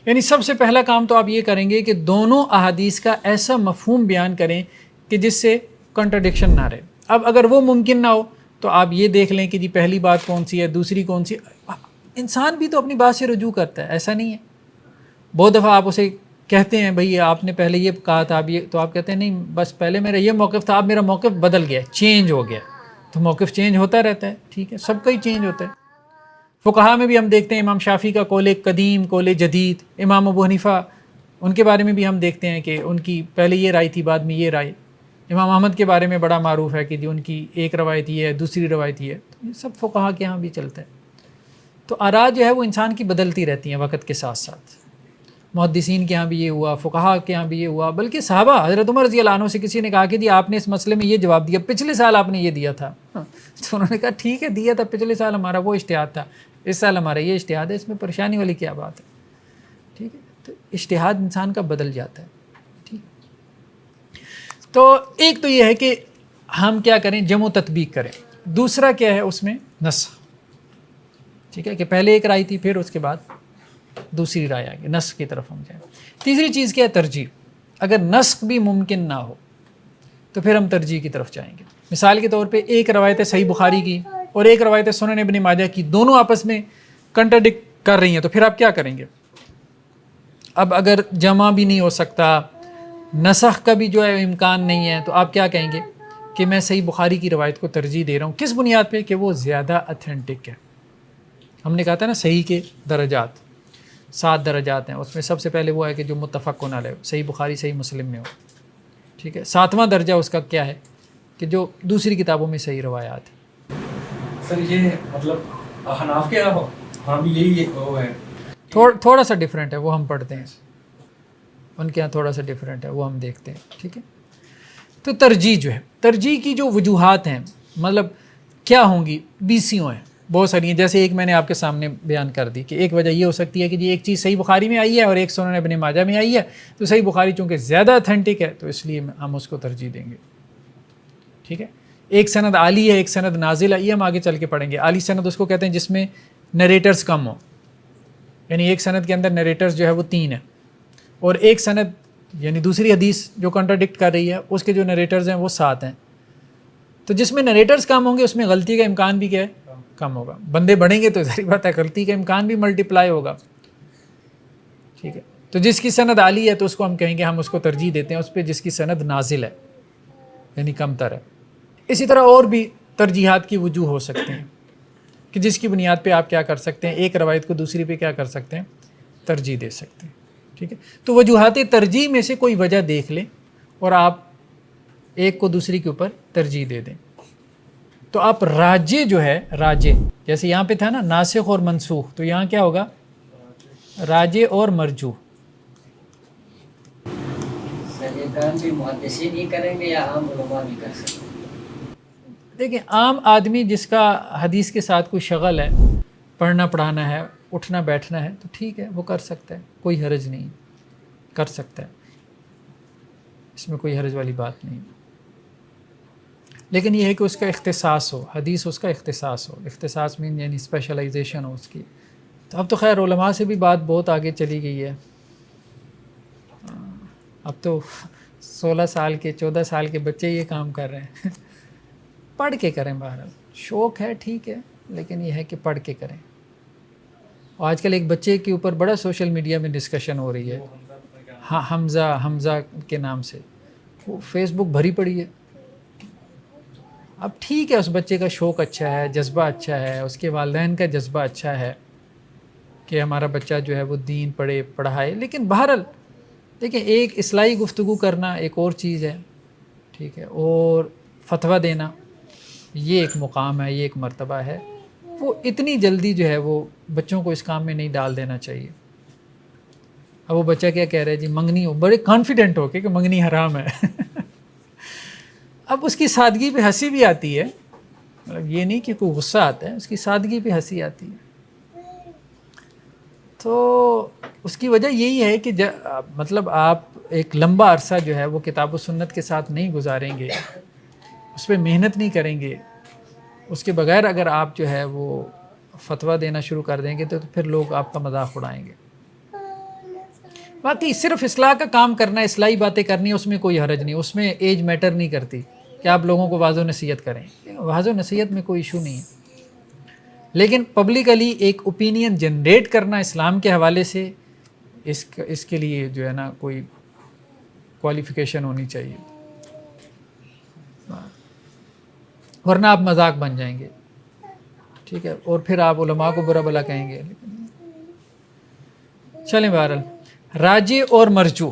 یعنی سب سے پہلا کام تو آپ یہ کریں گے کہ دونوں احادیث کا ایسا مفہوم بیان کریں کہ جس سے کنٹرڈکشن نہ رہے. اب اگر وہ ممکن نہ ہو تو آپ یہ دیکھ لیں کہ جی پہلی بات کون سی ہے، دوسری کون سی. انسان بھی تو اپنی بات سے رجوع کرتا ہے، ایسا نہیں ہے. بہت دفعہ آپ اسے کہتے ہیں بھئی آپ نے پہلے یہ کہا تھا، اب یہ، تو آپ کہتے ہیں نہیں بس پہلے میرا یہ موقف تھا، اب میرا موقف بدل گیا، چینج ہو گیا. تو موقف چینج ہوتا رہتا ہے، ٹھیک ہے، سب کا ہی چینج ہوتا ہے. فقہا میں بھی ہم دیکھتے ہیں امام شافعی کا قول قدیم، قول جدید. امام ابو حنیفہ ان کے بارے میں بھی ہم دیکھتے ہیں کہ ان کی پہلے یہ رائے تھی، بعد میں یہ رائے. امام احمد کے بارے میں بڑا معروف ہے کہ جو ان کی ایک روایت یہ ہے، دوسری روایت یہ ہے. تو یہ سب فقہا کے ہاں بھی چلتا ہے. تو آراء جو ہے وہ انسان کی بدلتی رہتی ہیں وقت کے ساتھ ساتھ. محدثین کے ہاں بھی یہ ہوا، فقہا کے ہاں بھی یہ ہوا، بلکہ صحابہ حضرت عمر رضی اللہ عنہ سے کسی نے کہا کہ جی آپ نے اس مسئلے میں یہ جواب دیا، پچھلے سال آپ نے یہ دیا تھا. تو انہوں نے کہا ٹھیک ہے دیا تھا، پچھلے سال ہمارا وہ اجتہاد تھا، اس سال ہمارا یہ اجتہاد ہے، اس میں پریشانی والی کیا بات ہے. ٹھیک ہے، تو اجتہاد انسان کا بدل جاتا ہے. ٹھیک، تو ایک تو یہ ہے کہ ہم کیا کریں، جمع و تطبیق کریں. دوسرا کیا ہے اس میں نسخ. ٹھیک ہے، کہ پہلے ایک رائے تھی، پھر اس کے بعد دوسری رائے آ گئی، نسخ کی طرف ہم جائیں. تیسری چیز کیا ہے، ترجیح. اگر نسخ بھی ممکن نہ ہو تو پھر ہم ترجیح کی طرف جائیں گے. مثال کے طور پہ ایک روایت صحیح بخاری کی اور ایک روایت سنن ابن ماجہ کی، دونوں آپس میں کنٹرڈکٹ کر رہی ہیں، تو پھر آپ کیا کریں گے. اب اگر جمع بھی نہیں ہو سکتا، نسخ کا بھی جو ہے امکان نہیں ہے، تو آپ کیا کہیں گے کہ میں صحیح بخاری کی روایت کو ترجیح دے رہا ہوں. کس بنیاد پہ؟ کہ وہ زیادہ اتھینٹک ہے. ہم نے کہا تھا نا صحیح کے درجات 7 درجات ہیں، اس میں سب سے پہلے وہ ہے کہ جو متفق علیہ، صحیح بخاری صحیح مسلم میں ہو. ٹھیک ہے، 7واں درجہ اس کا کیا ہے کہ جو دوسری کتابوں میں صحیح روایات ہیں. سر یہ مطلب حناف کے ہاں بھی یہی وہ ہے، تھوڑا سا ڈیفرنٹ ہے، وہ ہم پڑھتے ہیں. ان کے یہاں تھوڑا سا ڈیفرنٹ ہے، وہ ہم دیکھتے ہیں. ٹھیک ہے، تو ترجیح جو ہے، ترجیح کی جو وجوہات ہیں مطلب کیا ہوں گی، 20 ہیں، بہت ساری ہیں. جیسے ایک میں نے آپ کے سامنے بیان کر دی کہ ایک وجہ یہ ہو سکتی ہے کہ جی ایک چیز صحیح بخاری میں آئی ہے اور ایک سنن ابن ماجہ میں آئی ہے، تو صحیح بخاری چونکہ زیادہ اتھینٹک ہے تو اس لیے ہم اس کو ترجیح دیں گے. ٹھیک ہے، ایک سند عالی ہے ایک سند نازل ہے، یہ ہم آگے چل کے پڑھیں گے. عالی سند اس کو کہتے ہیں جس میں نریٹرز کم ہوں، یعنی ایک سند کے اندر نریٹرز جو ہے وہ 3 ہیں، اور ایک سند یعنی دوسری حدیث جو کنٹراڈکٹ کر رہی ہے اس کے جو نریٹرز ہیں وہ 7 ہیں. تو جس میں نریٹرز کم ہوں گے اس میں غلطی کا امکان بھی کیا ہے، کم ہوگا. بندے بڑھیں گے تو ظاہر بات ہے غلطی کا امکان بھی ملٹیپلائی ہوگا. ٹھیک ہے، تو جس کی سند عالی ہے تو اس کو ہم کہیں گے ہم اس کو ترجیح دیتے ہیں اس پہ جس کی سند نازل ہے یعنی کم تر ہے. اسی طرح اور بھی ترجیحات کی وجوہ ہو سکتے ہیں کہ جس کی بنیاد پہ آپ کیا کر سکتے ہیں، ایک روایت کو دوسری پہ کیا کر سکتے ہیں، ترجیح دے سکتے ہیں. ٹھیک ہے، تو وجوہات ترجیح میں سے کوئی وجہ دیکھ لیں اور آپ ایک کو دوسری کے اوپر ترجیح دے دیں. تو آپ راجے جو ہے، راجے جیسے یہاں پہ تھا نا ناسخ اور منسوخ، تو یہاں کیا ہوگا، راجے اور مرجوح. سر یہ کام بھی محدثین ہی کریں گے یا عام علماء بھی کر سکتے ہیں؟ دیکھیں عام آدمی جس کا حدیث کے ساتھ کوئی شغل ہے، پڑھنا پڑھانا ہے، اٹھنا بیٹھنا ہے، تو ٹھیک ہے وہ کر سکتا ہے، کوئی حرج نہیں، کر سکتا ہے، اس میں کوئی حرج والی بات نہیں. لیکن یہ ہے کہ اس کا اختصاص ہو، حدیث اس کا اختصاص ہو. اختصاص مین یعنی اسپیشلائزیشن ہو اس کی. تو اب تو خیر علماء سے بھی بات بہت آگے چلی گئی ہے. اب تو 16 سال کے 14 سال کے بچے یہ کام کر رہے ہیں. پڑھ کے کریں، بہرحال شوق ہے ٹھیک ہے، لیکن یہ ہے کہ پڑھ کے کریں. اور آج کل ایک بچے کے اوپر بڑا سوشل میڈیا میں ڈسکشن ہو رہی ہے، ہاں حمزہ کے نام سے، وہ فیس بک بھری پڑی ہے. اب ٹھیک ہے اس بچے کا شوق اچھا ہے، جذبہ اچھا ہے، اس کے والدین کا جذبہ اچھا ہے کہ ہمارا بچہ جو ہے وہ دین پڑھے پڑھائے، لیکن بہرحال دیکھیں ایک اصلاحی گفتگو کرنا ایک اور چیز ہے. ٹھیک ہے، اور فتویٰ دینا یہ ایک مقام ہے، یہ ایک مرتبہ ہے. وہ اتنی جلدی جو ہے وہ بچوں کو اس کام میں نہیں ڈال دینا چاہیے. اب وہ بچہ کیا کہہ رہا ہے جی منگنی ہو، بڑے کانفیڈنٹ ہو کہ منگنی حرام ہے. اب اس کی سادگی پہ ہنسی بھی آتی ہے، مطلب یہ نہیں کہ کوئی غصہ آتا ہے، اس کی سادگی پہ ہنسی آتی ہے. تو اس کی وجہ یہی ہے کہ مطلب آپ ایک لمبا عرصہ جو ہے وہ کتاب و سنت کے ساتھ نہیں گزاریں گے، اس پہ محنت نہیں کریں گے، اس کے بغیر اگر آپ جو ہے وہ فتویٰ دینا شروع کر دیں گے تو پھر لوگ آپ کا مذاق اڑائیں گے. باقی صرف اصلاح کا کام کرنا ہے، اصلاحی باتیں کرنی ہے، اس میں کوئی حرج نہیں، اس میں ایج میٹر نہیں کرتی کہ آپ لوگوں کو واضح و نصیحت کریں. واضح و نصیحت میں کوئی ایشو نہیں ہے، لیکن پبلکلی ایک اوپینین جنریٹ کرنا اسلام کے حوالے سے اس کے لیے جو ہے نا کوئی کوالیفیکیشن ہونی چاہیے، ورنہ آپ مذاق بن جائیں گے. ٹھیک ہے، اور پھر آپ علماء کو برا بھلا کہیں گے. چلیں بہرحال راجی اور مرجوح.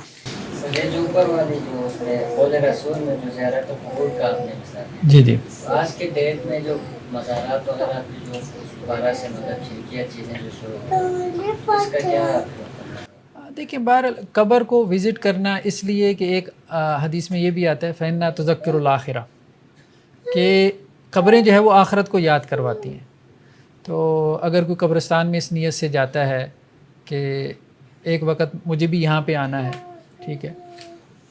سر یہ جو اوپر والی جو اس میں قول رسول میں جو زیارت و قبول کا آپ نے مثال دی، جی جی آج کے ڈیٹ میں جو مزارات وغیرہ کی جو دوبارہ سے مطلب چھڑکیاں چیزیں جو شروع ہوئی، اس کا کیا؟ دیکھیں بہرحال قبر کو وزٹ کرنا اس لیے کہ ایک حدیث میں یہ بھی آتا ہے فَإِنَّا تُذَكِّرُ الْآخِرَةَ، کہ قبریں جو ہے وہ آخرت کو یاد کرواتی ہیں. تو اگر کوئی قبرستان میں اس نیت سے جاتا ہے کہ ایک وقت مجھے بھی یہاں پہ آنا ہے، ٹھیک ہے،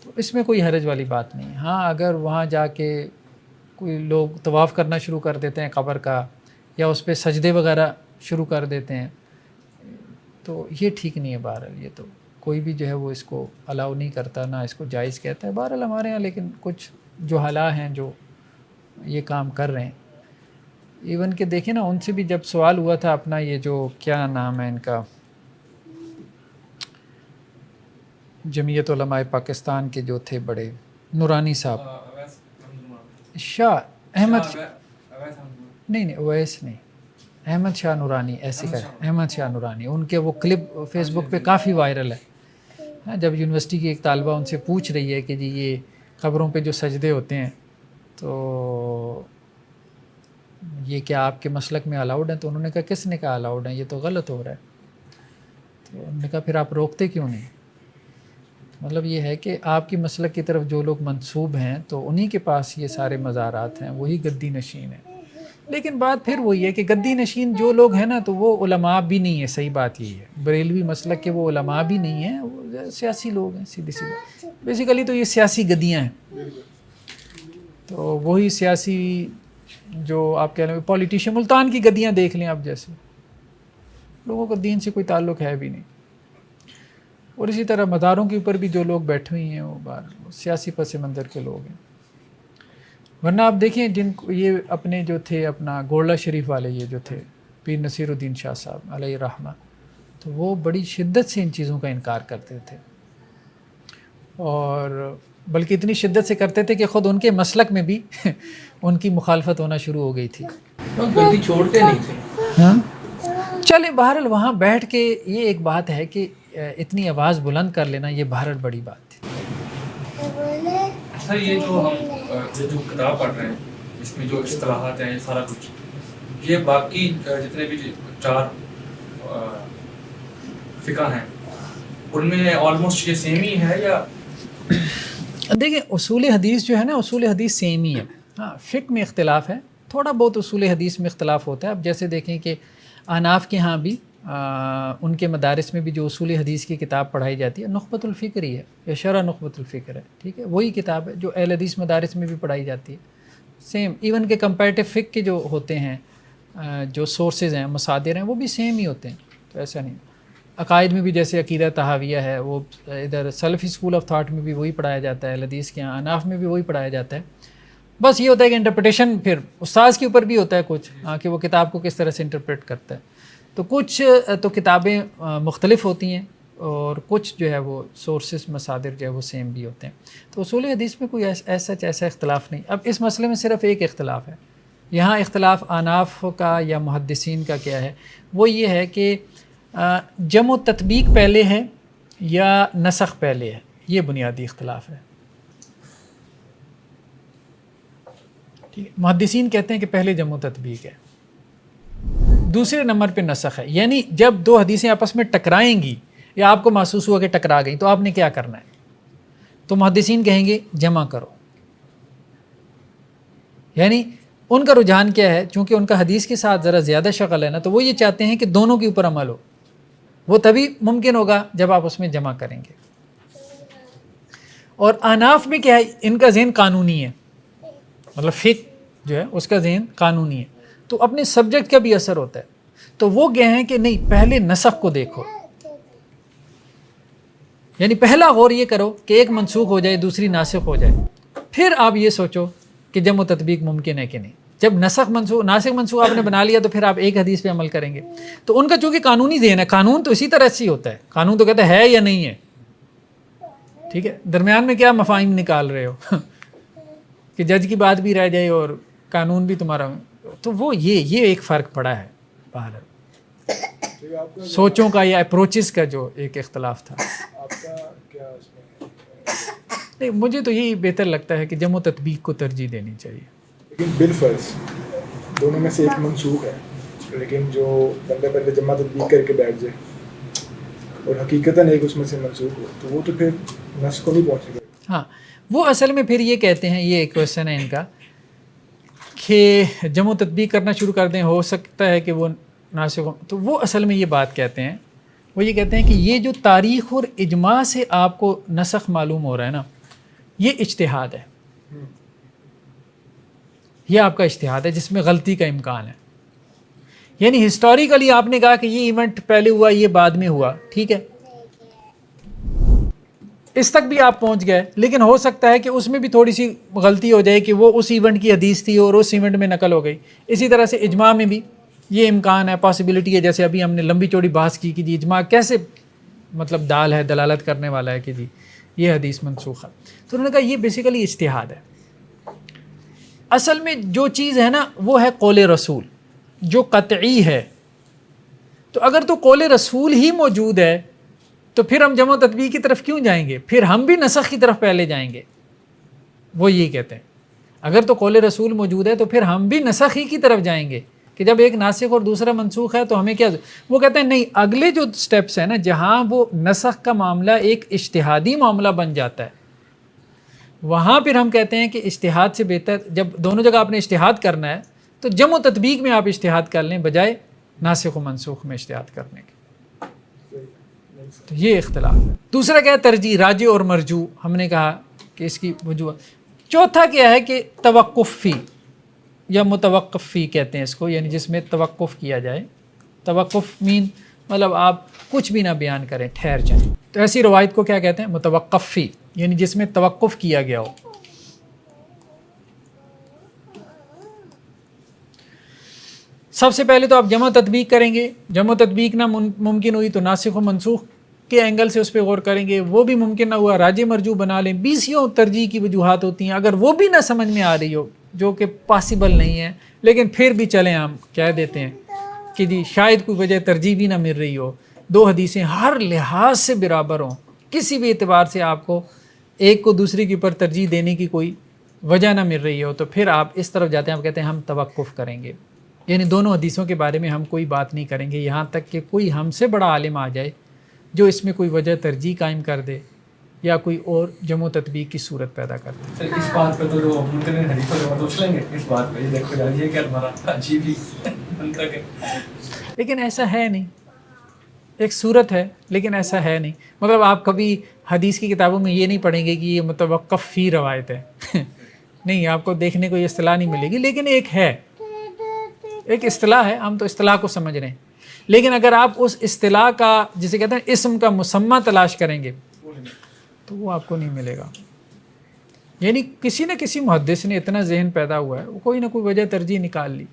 تو اس میں کوئی حرج والی بات نہیں. ہاں اگر وہاں جا کے کوئی لوگ طواف کرنا شروع کر دیتے ہیں قبر کا، یا اس پہ سجدے وغیرہ شروع کر دیتے ہیں، تو یہ ٹھیک نہیں ہے. بہرحال یہ تو کوئی بھی جو ہے وہ اس کو الاؤ نہیں کرتا، نہ اس کو جائز کہتا ہے. بہرحال ہمارے ہاں لیکن کچھ جو حالات ہیں جو یہ کام کر رہے ہیں، ایون کہ دیکھیں نا ان سے بھی جب سوال ہوا تھا اپنا یہ جو کیا نام ہے ان کا، جمعیت علماء پاکستان کے جو تھے بڑے نورانی صاحب، شاہ احمد، نہیں اویس نہیں، احمد شاہ نورانی، ایسے کا احمد شاہ نورانی، ان کے وہ کلپ فیس بک پہ کافی وائرل ہے. جب یونیورسٹی کی ایک طالبہ ان سے پوچھ رہی ہے کہ جی یہ قبروں پہ جو سجدے ہوتے ہیں تو یہ کیا آپ کے مسلک میں الاؤڈ ہیں؟ تو انہوں نے کہا کس نے کہا الاؤڈ ہیں، یہ تو غلط ہو رہا ہے. تو انہوں نے کہا پھر آپ روکتے کیوں نہیں؟ مطلب یہ ہے کہ آپ کی مسلک کی طرف جو لوگ منسوب ہیں تو انہی کے پاس یہ سارے مزارات ہیں، وہی گدی نشین ہیں۔ لیکن بات پھر وہی ہے کہ گدی نشین جو لوگ ہیں نا تو وہ علماء بھی نہیں ہیں، صحیح بات یہی ہے، بریلوی مسلک کے وہ علماء بھی نہیں ہیں، وہ سیاسی لوگ ہیں، سیدھی سی بات۔ بیسیکلی تو یہ سیاسی گدیاں ہیں، تو وہی سیاسی جو آپ کہہ رہے ہیں پولیٹیشین، ملتان کی گدیاں دیکھ لیں آپ، جیسے لوگوں کا دین سے کوئی تعلق ہے بھی نہیں۔ اور اسی طرح مزاروں کے اوپر بھی جو لوگ بیٹھے ہوئے ہیں وہ سیاسی پس منظر کے لوگ ہیں۔ ورنہ آپ دیکھیں جن کو یہ اپنے جو تھے اپنا گولڈا شریف والے یہ جو تھے پیر نصیر الدین شاہ صاحب علیہ رحمہ، تو وہ بڑی شدت سے ان چیزوں کا انکار کرتے تھے، اور بلکہ اتنی شدت سے کرتے تھے کہ خود ان کے مسلک میں بھی ان کی مخالفت ہونا شروع ہو گئی تھی۔ گدی چھوڑتے نہیں تھے۔ ہاں چلیں، بہرحال وہاں بیٹھ کے یہ ایک بات ہے کہ اتنی آواز بلند کر لینا یہ بہرحال بڑی بات تھی۔ سر یہ جو ہم جو کتاب پڑھ رہے ہیں اس میں جو اصطلاحات ہیں یہ سارا کچھ، یہ باقی جتنے بھی 4 فقہ ہیں ان میں آلموسٹ یہ سیم ہی ہے یا؟ دیکھیں اصول حدیث جو ہے نا، اصول حدیث سیم ہی ہے، ہاں فقہ میں اختلاف ہے، تھوڑا بہت اصول حدیث میں اختلاف ہوتا ہے۔ اب جیسے دیکھیں کہ احناف کے ہاں بھی ان کے مدارس میں بھی جو اصول حدیث کی کتاب پڑھائی جاتی ہے نخبۃ الفکر ہی ہے، یا شرح نخبۃ الفکر ہے، ٹھیک ہے، وہی کتاب ہے جو اہل حدیث مدارس میں بھی پڑھائی جاتی ہے، سیم۔ ایون کہ کمپیریٹیو فقہ کے جو ہوتے ہیں جو سورسز ہیں، مصادر ہیں، وہ بھی سیم ہی ہوتے ہیں، تو ایسا نہیں۔ عقائد میں بھی جیسے عقیدہ طحاویہ ہے، وہ ادھر سلفی اسکول آف تھاٹ میں بھی وہی پڑھایا جاتا ہے، اہل حدیث کے یہاں احناف میں بھی وہی پڑھایا جاتا ہے۔ بس یہ ہوتا ہے کہ انٹرپریٹیشن پھر استاذ کے اوپر بھی ہوتا ہے کچھ، کہ وہ کتاب کو کس طرح سے انٹرپریٹ کرتا ہے۔ تو کچھ تو کتابیں مختلف ہوتی ہیں اور کچھ جو ہے وہ سورسز مصادر جو ہے وہ سیم بھی ہوتے ہیں۔ تو اصول حدیث میں کوئی ایسا اختلاف نہیں۔ اب اس مسئلے میں صرف ایک اختلاف ہے، یہاں اختلاف احناف کا یا محدثین کا کیا ہے، وہ یہ ہے کہ جمع و تطبیق پہلے ہے یا نسخ پہلے ہے، یہ بنیادی اختلاف ہے۔ ٹھیک ہے، محدثین کہتے ہیں کہ پہلے جمع و تطبیق ہے، دوسرے نمبر پہ نسخ ہے، یعنی جب 2 حدیثیں آپس میں ٹکرائیں گی یا آپ کو محسوس ہوا کہ ٹکرا گئی تو آپ نے کیا کرنا ہے، تو محدثین کہیں گے جمع کرو۔ یعنی ان کا رجحان کیا ہے، چونکہ ان کا حدیث کے ساتھ ذرا زیادہ شغل ہے نا، تو وہ یہ چاہتے ہیں کہ دونوں کے اوپر عمل ہو، وہ تبھی ممکن ہوگا جب آپ اس میں جمع کریں گے۔ اور احناف میں کیا ہے، ان کا ذہن قانونی ہے، مطلب فقہ جو ہے اس کا ذہن قانونی ہے، تو اپنے سبجیکٹ کا بھی اثر ہوتا ہے، تو وہ گئے ہیں کہ نہیں پہلے نسخ کو دیکھو، یعنی پہلا غور یہ کرو کہ ایک منسوخ ہو جائے دوسری ناسخ ہو جائے، پھر آپ یہ سوچو کہ جمع و تطبیق ممکن ہے کہ نہیں۔ جب ناسخ منسوخ آپ نے بنا لیا تو پھر آپ ایک حدیث پہ عمل کریں گے۔ تو ان کا چونکہ قانونی ذہن ہے، قانون تو اسی طرح سے ہی ہوتا ہے، قانون تو کہتا ہے یا نہیں ہے، ٹھیک ہے، درمیان میں کیا مفاہیم نکال رہے ہو کہ جج کی بات بھی رہ جائے اور قانون بھی تمہارا، تو وہ یہ ایک فرق پڑا ہے باہر سوچوں کا یا اپروچز کا جو ایک اختلاف تھا۔ آپ کا کیا اس میں؟ نہیں، مجھے تو یہی بہتر لگتا ہے کہ جمع و تطبیق کو ترجیح دینی چاہیے، لیکن بالفرض دونوں میں سے ایک منسوخ ہے، لیکن جو بندہ پہلے جمع تطبیق کر کے بیٹھ جائے اور حقیقتاً ایک اس میں سے منسوخ ہو تو وہ تو پھر نسخ کو نہیں پہنچے گا۔ ہاں وہ اصل میں پھر یہ کہتے ہیں، یہ ایک کویسچن ہے ان کا کہ جمع و تطبیق کرنا شروع کر دیں، ہو سکتا ہے کہ وہ ناسخ ہو، تو وہ اصل میں یہ بات کہتے ہیں، وہ یہ کہتے ہیں کہ یہ جو تاریخ اور اجماع سے آپ کو نسخ معلوم ہو رہا ہے نا، یہ اجتہاد ہے، یہ آپ کا اجتہاد ہے جس میں غلطی کا امکان ہے۔ یعنی ہسٹوریکلی آپ نے کہا کہ یہ ایونٹ پہلے ہوا یہ بعد میں ہوا، ٹھیک ہے، اس تک بھی آپ پہنچ گئے، لیکن ہو سکتا ہے کہ اس میں بھی تھوڑی سی غلطی ہو جائے کہ وہ اس ایونٹ کی حدیث تھی اور اس ایونٹ میں نقل ہو گئی۔ اسی طرح سے اجماع میں بھی یہ امکان ہے، پاسبلٹی ہے، جیسے ابھی ہم نے لمبی چوڑی بحث کی کہ جی اجماع کیسے مطلب دال ہے، دلالت کرنے والا ہے کہ جی یہ حدیث منسوخ ہے، تو انہوں نے کہا یہ بیسیکلی اجتہاد ہے۔ اصل میں جو چیز ہے نا وہ ہے قول رسول جو قطعی ہے، تو اگر تو قول رسول ہی موجود ہے تو پھر ہم جمع و تطبیق کی طرف کیوں جائیں گے، پھر ہم بھی نسخ کی طرف پہلے جائیں گے۔ وہ یہی کہتے ہیں اگر تو قول رسول موجود ہے تو پھر ہم بھی نسخ ہی کی طرف جائیں گے کہ جب ایک ناسخ اور دوسرا منسوخ ہے تو ہمیں کیا، وہ کہتے ہیں نہیں، اگلے جو سٹیپس ہیں نا جہاں وہ نسخ کا معاملہ ایک اجتہادی معاملہ بن جاتا ہے، وہاں پھر ہم کہتے ہیں کہ اجتہاد سے بہتر، جب دونوں جگہ آپ نے اجتہاد کرنا ہے تو جمع و تطبیق میں آپ اجتہاد کر لیں بجائے ناسخ و منسوخ میں اجتہاد کرنے کے. تو یہ اختلاف ہے. دوسرا کیا ہے ترجیح، راجع اور مرجوح، ہم نے کہا کہ اس کی وجوہ. چوتھا کیا ہے کہ توقف فی یا متوقف فی کہتے ہیں اس کو، یعنی جس میں توقف کیا جائے. توقف مین مطلب آپ کچھ بھی نہ بیان کریں، ٹھہر جائیں. تو ایسی روایت کو کیا کہتے ہیں؟ متوقف فی، یعنی جس میں توقف کیا گیا ہو. سب سے پہلے تو آپ جمع تطبیق کریں گے، جمع تطبیق نہ ممکن ہوئی تو ناسخ و منسوخ کے اینگل سے اس پہ غور کریں گے، وہ بھی ممکن نہ ہوا راجع مرجوح بنا لیں. 20 ترجیح کی وجوہات ہوتی ہیں، اگر وہ بھی نہ سمجھ میں آ رہی ہو جو کہ پاسبل نہیں ہے، لیکن پھر بھی چلیں ہم کہہ دیتے ہیں کہ جی شاید کوئی وجہ ترجیح بھی نہ مل رہی ہو، دو حدیثیں ہر لحاظ سے برابر ہوں، کسی بھی اعتبار سے آپ کو ایک کو دوسری کے اوپر ترجیح دینے کی کوئی وجہ نہ مل رہی ہو، تو پھر آپ اس طرف جاتے ہیں، آپ کہتے ہیں ہم توقف کریں گے، یعنی دونوں حدیثوں کے بارے میں ہم کوئی بات نہیں کریں گے یہاں تک کہ کوئی ہم سے بڑا عالم آ جائے جو اس میں کوئی وجہ ترجیح قائم کر دے یا کوئی اور جمع و تطبیق کی صورت پیدا کر دے. اس بات پہ تو جو ممکن حدیث پر سوچ لیں گے اس بات پہ، یہ دیکھو یار یہ کیا ہمارا عجیب ہی منطق ہے، لیکن ایسا ہے نہیں. ایک صورت ہے لیکن ایسا ہے نہیں. مطلب آپ کبھی حدیث کی کتابوں میں یہ نہیں پڑھیں گے کہ یہ متوقف فی روایت ہے نہیں، آپ کو دیکھنے کو یہ اصطلاح نہیں ملے گی، لیکن ایک ہے، ایک اصطلاح ہے، ہم تو اصطلاح کو سمجھ رہے ہیں. لیکن اگر آپ اس اصطلاح کا جسے کہتے ہیں اسم کا مسمى تلاش کریں گے تو وہ آپ کو نہیں ملے گا. یعنی کسی نہ کسی محدث نے اتنا ذہن پیدا ہوا ہے، وہ کوئی نہ کوئی وجہ ترجیح نکال لی.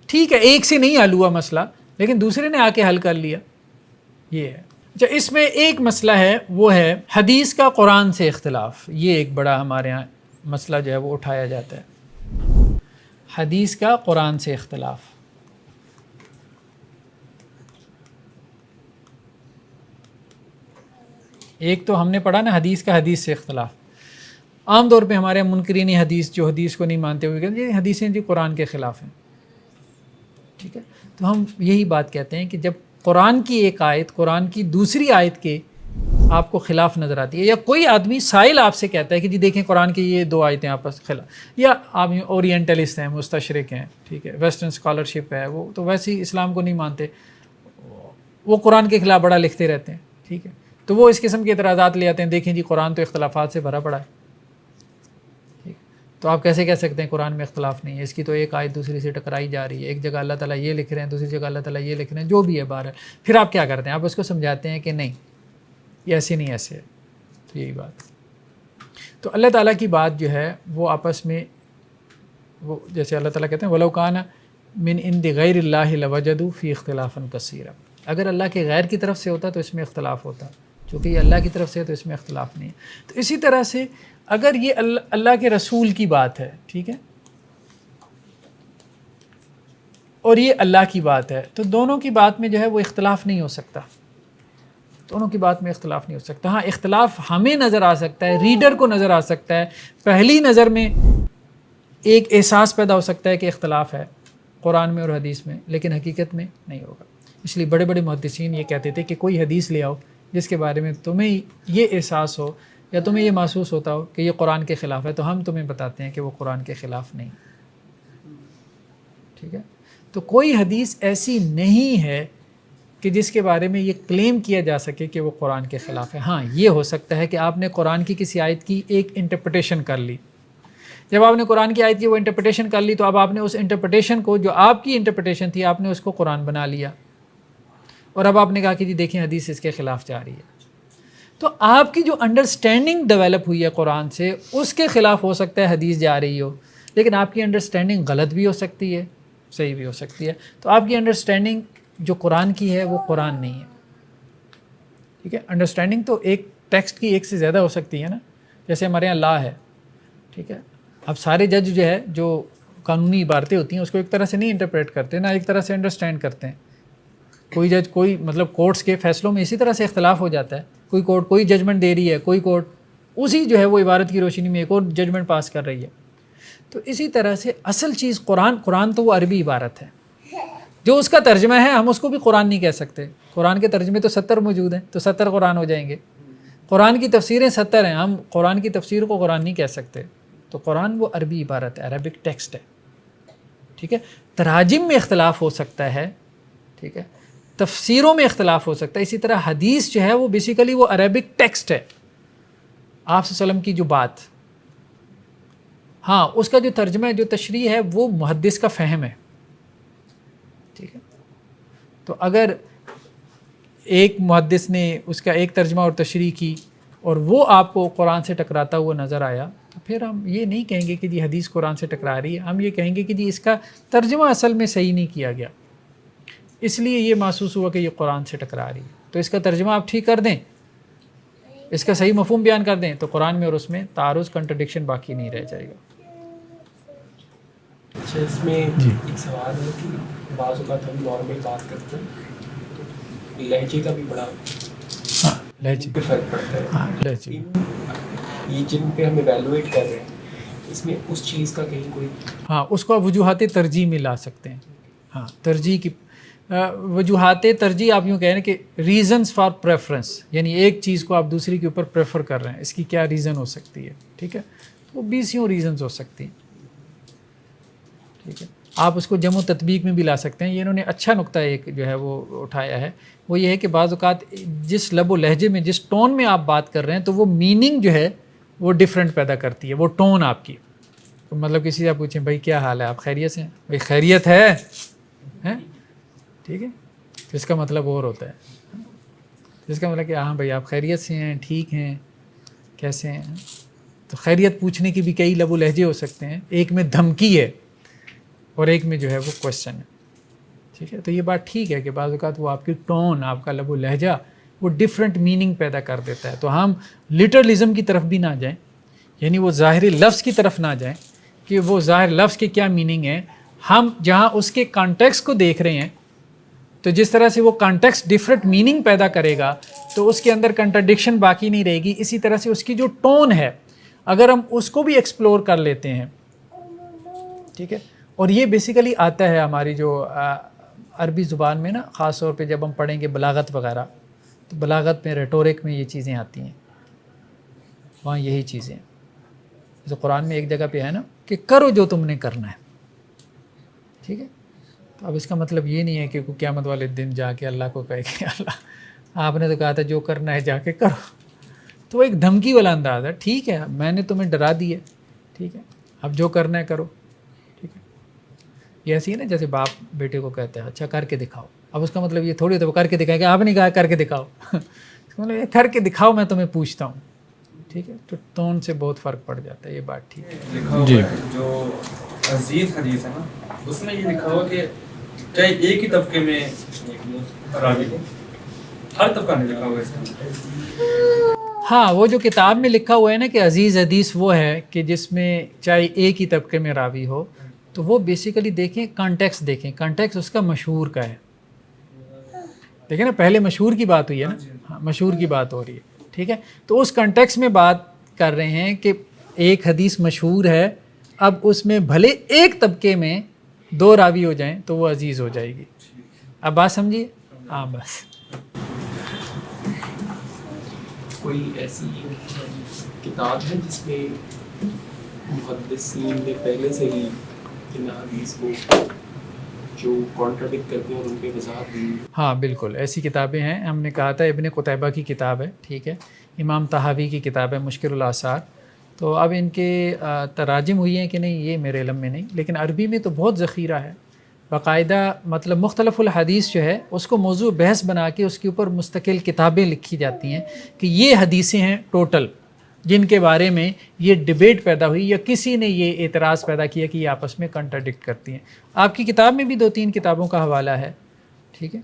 ٹھیک ہے ایک سے نہیں حل ہوا مسئلہ، لیکن دوسرے نے آ کے حل کر لیا. یہ ہے. اچھا اس میں ایک مسئلہ ہے، وہ ہے حدیث کا قرآن سے اختلاف. یہ ایک بڑا ہمارے ہاں مسئلہ جو ہے وہ اٹھایا جاتا ہے، حدیث کا قرآن سے اختلاف. ایک تو ہم نے پڑھا نا حدیث کا حدیث سے اختلاف. عام طور پہ ہمارے منکرین حدیث جو حدیث کو نہیں مانتے ہوئے کہتے ہیں یہ حدیثیں جی قرآن کے خلاف ہیں. ٹھیک ہے، تو ہم یہی بات کہتے ہیں کہ جب قرآن کی ایک آیت قرآن کی دوسری آیت کے آپ کو خلاف نظر آتی ہے، یا کوئی آدمی سائل آپ سے کہتا ہے کہ جی دیکھیں قرآن کی یہ دو آیتیں آپس خلاف، یا آپ اورینٹلسٹ ہیں، مستشرق ہیں، ٹھیک ہے، ویسٹرن اسکالرشپ ہے، وہ تو ویسے ہی اسلام کو نہیں مانتے، وہ قرآن کے خلاف بڑا لکھتے رہتے ہیں. ٹھیک ہے، تو وہ اس قسم کے اعتراضات لے آتے ہیں، دیکھیں جی قرآن تو اختلافات سے بھرا پڑا ہے. ٹھیک، تو آپ کیسے کہہ سکتے ہیں قرآن میں اختلاف نہیں ہے؟ اس کی تو ایک آیت دوسری سے ٹکرائی جا رہی ہے، ایک جگہ اللہ تعالیٰ یہ لکھ رہے ہیں، دوسری جگہ اللہ تعالیٰ یہ لکھ رہے ہیں، جو بھی ہے بہرحال. پھر آپ کیا کرتے ہیں؟ آپ اس کو سمجھاتے ہیں کہ نہیں یہ ایسے نہیں ایسے ہے. تو یہی بات. تو اللہ تعالیٰ کی بات جو ہے وہ آپس میں، وہ جیسے اللہ تعالیٰ کہتے ہیں وَلَوْ كَانَ مِنْ عِنْدِ غَيْرِ اللَّهِ لَوَجَدُوا فِي اخْتِلَافًا كَثِيرًا. اگر اللہ کے غیر کی طرف سے ہوتا تو اس میں اختلاف ہوتا، چونکہ یہ اللہ کی طرف سے ہے تو اس میں اختلاف نہیں ہے. تو اسی طرح سے اگر یہ اللہ کے رسول کی بات ہے، ٹھیک ہے، اور یہ اللہ کی بات ہے، تو دونوں کی بات میں جو ہے وہ اختلاف نہیں ہو سکتا. دونوں کی بات میں اختلاف نہیں ہو سکتا. ہاں اختلاف ہمیں نظر آ سکتا ہے، ریڈر کو نظر آ سکتا ہے، پہلی نظر میں ایک احساس پیدا ہو سکتا ہے کہ اختلاف ہے قرآن میں اور حدیث میں، لیکن حقیقت میں نہیں ہوگا. اس لیے بڑے بڑے محدثین یہ کہتے تھے کہ کوئی حدیث لے آؤ جس کے بارے میں تمہیں یہ احساس ہو یا تمہیں یہ محسوس ہوتا ہو کہ یہ قرآن کے خلاف ہے، تو ہم تمہیں بتاتے ہیں کہ وہ قرآن کے خلاف نہیں. ٹھیک ہے، تو کوئی حدیث ایسی نہیں ہے کہ جس کے بارے میں یہ کلیم کیا جا سکے کہ وہ قرآن کے خلاف ہے. ہاں یہ ہو سکتا ہے کہ آپ نے قرآن کی کسی آیت کی ایک انٹرپریٹیشن کر لی. جب آپ نے قرآن کی آیت کی وہ انٹرپریٹیشن کر لی تو اب آپ نے اس انٹرپریٹیشن کو، جو آپ کی انٹرپریٹیشن تھی، آپ نے اس کو قرآن بنا لیا، اور اب آپ نے کہا کہ جی دیکھیں حدیث اس کے خلاف جا رہی ہے. تو آپ کی جو انڈرسٹینڈنگ ڈیولپ ہوئی ہے قرآن سے، اس کے خلاف ہو سکتا ہے حدیث جا رہی ہو، لیکن آپ کی انڈرسٹینڈنگ غلط بھی ہو سکتی ہے، صحیح بھی ہو سکتی ہے. تو آپ کی انڈرسٹینڈنگ جو قرآن کی ہے وہ قرآن نہیں ہے. ٹھیک ہے، انڈرسٹینڈنگ تو ایک ٹیکسٹ کی ایک سے زیادہ ہو سکتی ہے نا. جیسے ہمارے یہاں لا ہے، ٹھیک ہے، اب سارے جج جو ہے جو قانونی عبارتیں ہوتی ہیں اس کو ایک طرح سے نہیں انٹرپریٹ کرتے، نہ ایک طرح سے انڈرسٹینڈ کرتے ہیں. کوئی جج کوئی مطلب کورٹس کے فیصلوں میں اسی طرح سے اختلاف ہو جاتا ہے. کوئی کورٹ کوئی ججمنٹ دے رہی ہے، کوئی کورٹ اسی جو ہے وہ عبارت کی روشنی میں ایک اور ججمنٹ پاس کر رہی ہے. تو اسی طرح سے اصل چیز قرآن تو وہ عربی عبارت ہے، جو اس کا ترجمہ ہے ہم اس کو بھی قرآن نہیں کہہ سکتے. قرآن کے ترجمے تو 70 موجود ہیں, تو 70 قرآن ہو جائیں گے. قرآن کی تفسیریں 70 ہیں, ہم قرآن کی تفسیر کو قرآن نہیں کہہ سکتے. تو قرآن وہ عربی عبارت ہے, عربک ٹیکسٹ ہے, ٹھیک ہے. تراجم میں اختلاف ہو سکتا ہے, ٹھیک ہے, تفسیروں میں اختلاف ہو سکتا ہے. اسی طرح حدیث جو ہے وہ بیسیکلی وہ عربک ٹیکسٹ ہے, آپ صلی اللہ علیہ وسلم کی جو بات, ہاں اس کا جو ترجمہ ہے, جو تشریح ہے, وہ محدث کا فہم ہے, ٹھیک ہے. تو اگر ایک محدث نے اس کا ایک ترجمہ اور تشریح کی اور وہ آپ کو قرآن سے ٹکراتا ہوا نظر آیا, تو پھر ہم یہ نہیں کہیں گے کہ جی حدیث قرآن سے ٹکرا رہی ہے, ہم یہ کہیں گے کہ جی اس کا ترجمہ اصل میں صحیح نہیں کیا گیا, اس لیے یہ محسوس ہوا کہ یہ قرآن سے ٹکرا رہی ہے. تو اس کا ترجمہ آپ ٹھیک کر دیں, اس کا صحیح مفہوم بیان کر دیں, تو قرآن میں اور اس میں تعارض, کنٹرڈکشن باقی نہیں رہ جائے گا. اچھا, اس میں ایک سوال ہے کہ بعض اوقات ہم نارمل بات کرتے ہیں تو لہجے کا بھی بڑا لہجے پہ فرق پڑتا ہے. ہاں لہجے, یہ جن پہ ہم ایویلویٹ کر رہے ہیں, اس میں اس چیز کا کہیں کوئی, ہاں اس کو آپ وجوہات ترجیح میں لا سکتے ہیں. ہاں ترجیح کی وجوہات ترجیح آپ یوں کہیں کہ ریزنس فار پریفرنس, یعنی ایک چیز کو آپ دوسری کے اوپر پریفر کر رہے ہیں, اس کی کیا ریزن ہو سکتی ہے, ٹھیک ہے. وہ 20 ریزنز ہو سکتی ہیں, ٹھیک ہے. آپ اس کو جمع و تطبیق میں بھی لا سکتے ہیں. یہ انہوں نے اچھا نقطہ ایک جو ہے وہ اٹھایا ہے, وہ یہ ہے کہ بعض اوقات جس لب و لہجے میں, جس ٹون میں آپ بات کر رہے ہیں, تو وہ میننگ جو ہے وہ ڈفرینٹ پیدا کرتی ہے, وہ ٹون آپ کی. تو مطلب کسی سے آپ پوچھیں بھائی کیا حال ہے, آپ خیریت سے ہیں, بھائی خیریت ہے, ٹھیک ہے, تو اس کا مطلب اور ہوتا ہے, اس کا مطلب کہ ہاں بھائی آپ خیریت سے ہیں, ٹھیک ہیں, کیسے ہیں. تو خیریت پوچھنے کی بھی کئی لب و لہجے ہو سکتے ہیں, ایک میں دھمکی ہے اور ایک میں جو ہے وہ کوشچن ہے, ٹھیک ہے. تو یہ بات ٹھیک ہے کہ بعض اوقات وہ آپ کی ٹون, آپ کا لب و لہجہ وہ ڈفرینٹ میننگ پیدا کر دیتا ہے. تو ہم لٹرلزم کی طرف بھی نہ جائیں, یعنی وہ ظاہری لفظ کی طرف نہ جائیں کہ وہ ظاہر لفظ کے کیا میننگ ہے. ہم جہاں اس کے کانٹیکسٹ کو دیکھ رہے ہیں, تو جس طرح سے وہ کانٹیکسٹ ڈفرینٹ میننگ پیدا کرے گا تو اس کے اندر کنٹرڈکشن باقی نہیں رہے گی. اسی طرح سے اس کی جو ٹون ہے, اگر ہم اس کو بھی ایکسپلور کر لیتے ہیں, ٹھیک ہے. اور یہ بیسیکلی آتا ہے ہماری جو عربی زبان میں نا, خاص طور پہ جب ہم پڑھیں گے بلاغت وغیرہ, تو بلاغت میں, ریٹورک میں یہ چیزیں آتی ہیں, وہاں یہی چیزیں ہیں. جیسے قرآن میں ایک جگہ پہ ہے نا کہ کرو جو تم نے کرنا ہے, ٹھیک ہے. تو اب اس کا مطلب یہ نہیں ہے کہ قیامت والے دن جا کے اللہ کو کہے کہ اللہ آپ نے تو کہا تھا جو کرنا ہے جا کے کرو. تو وہ ایک دھمکی والا انداز ہے, ٹھیک ہے میں نے تمہیں ڈرا دی ہے, ٹھیک ہے, اب جو کرنا ہے کرو, ٹھیک ہے. یہ ایسی ہے نا جیسے باپ بیٹے کو کہتا ہے اچھا کر کے دکھاؤ. اب اس کا مطلب یہ تھوڑی ہوتا ہے وہ کر کے دکھائے گا, آپ نے کہا کر کے دکھاؤ, اس کا مطلب کر کے دکھاؤ میں تمہیں پوچھتا ہوں, ٹھیک ہے. تو ٹون سے بہت فرق پڑ جاتا ہے, یہ بات ٹھیک ہے. لکھا ہوا ہے جو عزیز حدیث ہے نا, اس میں یہ لکھا ہوا کہ چاہے ایک ہی طبقے میں راوی ہو, ہر طبقہ نہیں لکھا ہوا اس میں. ہاں وہ جو کتاب میں لکھا ہوا ہے نا کہ عزیز حدیث وہ ہے کہ جس میں چاہے ایک ہی طبقے میں راوی ہو, تو وہ بیسیکلی دیکھیں کانٹیکس, دیکھیں کانٹیکس اس کا مشہور کا ہے. دیکھیں نا پہلے مشہور کی بات ہوئی ہے نا, ہاں مشہور کی بات ہو رہی ہے, ٹھیک ہے. تو اس کانٹیکس میں بات کر رہے ہیں کہ ایک حدیث مشہور ہے, اب اس میں بھلے ایک طبقے میں 2 راوی ہو جائیں تو وہ عزیز ہو جائے گی. اب بات سمجھیے, ہاں بس. کوئی ایسی کتاب ہے جس میں محدثین نے پہلے سے ہی ان حدیث کو جو کانٹراڈکٹ کرتے ہیں اور ان پہ وضاحت دی؟ ہاں بالکل ایسی کتابیں ہیں. ہم نے کہا تھا ابن قتیبہ کی کتاب ہے, ٹھیک ہے, امام طحاوی کی کتاب ہے مشکل الاثار. تو اب ان کے تراجم ہوئی ہیں کہ نہیں یہ میرے علم میں نہیں, لیکن عربی میں تو بہت ذخیرہ ہے باقاعدہ. مطلب مختلف الحدیث جو ہے اس کو موضوع بحث بنا کے اس کے اوپر مستقل کتابیں لکھی جاتی ہیں کہ یہ حدیثیں ہیں ٹوٹل جن کے بارے میں یہ ڈبیٹ پیدا ہوئی یا کسی نے یہ اعتراض پیدا کیا کہ یہ آپس میں کنٹراڈکٹ کرتی ہیں. آپ کی کتاب میں بھی 2-3 کتابوں کا حوالہ ہے, ٹھیک ہے.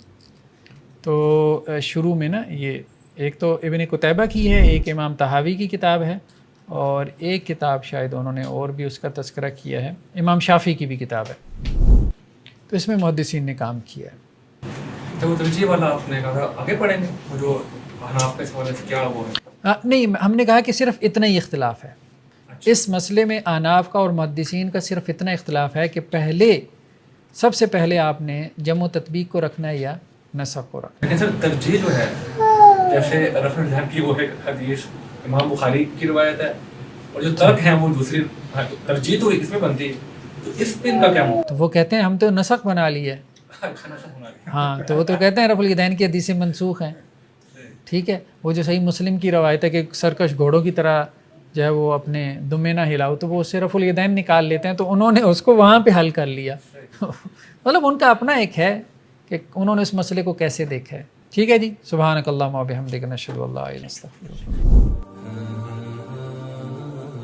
تو شروع میں نا یہ ایک تو ابن قتیبہ کی ہے, ایک امام طحاوی کی کتاب ہے, اور ایک کتاب شاید انہوں نے اور بھی اس کا تذکرہ کیا ہے, امام شافعی کی بھی کتاب ہے. تو اس میں محدثین نے کام کیا ہے. تو وہ ترجیح والا آپ نے کہا آگے پڑھیں گے, وہ جو حناف کے حوالے سے کیا وہ ہے؟ نہیں, ہم نے کہا کہ صرف اتنا ہی اختلاف ہے. اس مسئلے میں احناف کا اور محدثین کا صرف اتنا اختلاف ہے کہ پہلے سب سے پہلے آپ نے جمع و تطبیق کو رکھنا ہے یا نسخ کو رکھنا لیکن سر ترجیح جو ہے جیسے رفع الذہن کی وہ ایک حدیث امام بخاری کی روایت ہے اور جو ترک ہیں وہ دوسری، ترجیح تو اس میں بنتی ہے، تو اس پہ ان کا کیا تو وہ کہتے ہیں ہم تو نسخ بنا لی ہے. ہاں تو وہ تو کہتے ہیں رفع الیدین کی حدیثیں منسوخ ہیں. ٹھیک ہے، وہ جو صحیح مسلم کی روایت ہے کہ سرکش گھوڑوں کی طرح جو ہے وہ اپنے دمے نہ ہلاؤ، تو وہ اس سے رفع الیدین نکال لیتے ہیں، تو انہوں نے اس کو وہاں پہ حل کر لیا. مطلب ان کا اپنا ایک ہے کہ انہوں نے اس مسئلے کو کیسے دیکھا ہے. ٹھیک ہے جی، سبحانک اللہم و بحمدک نشہد ان لا الہ الا انت نستغفرک.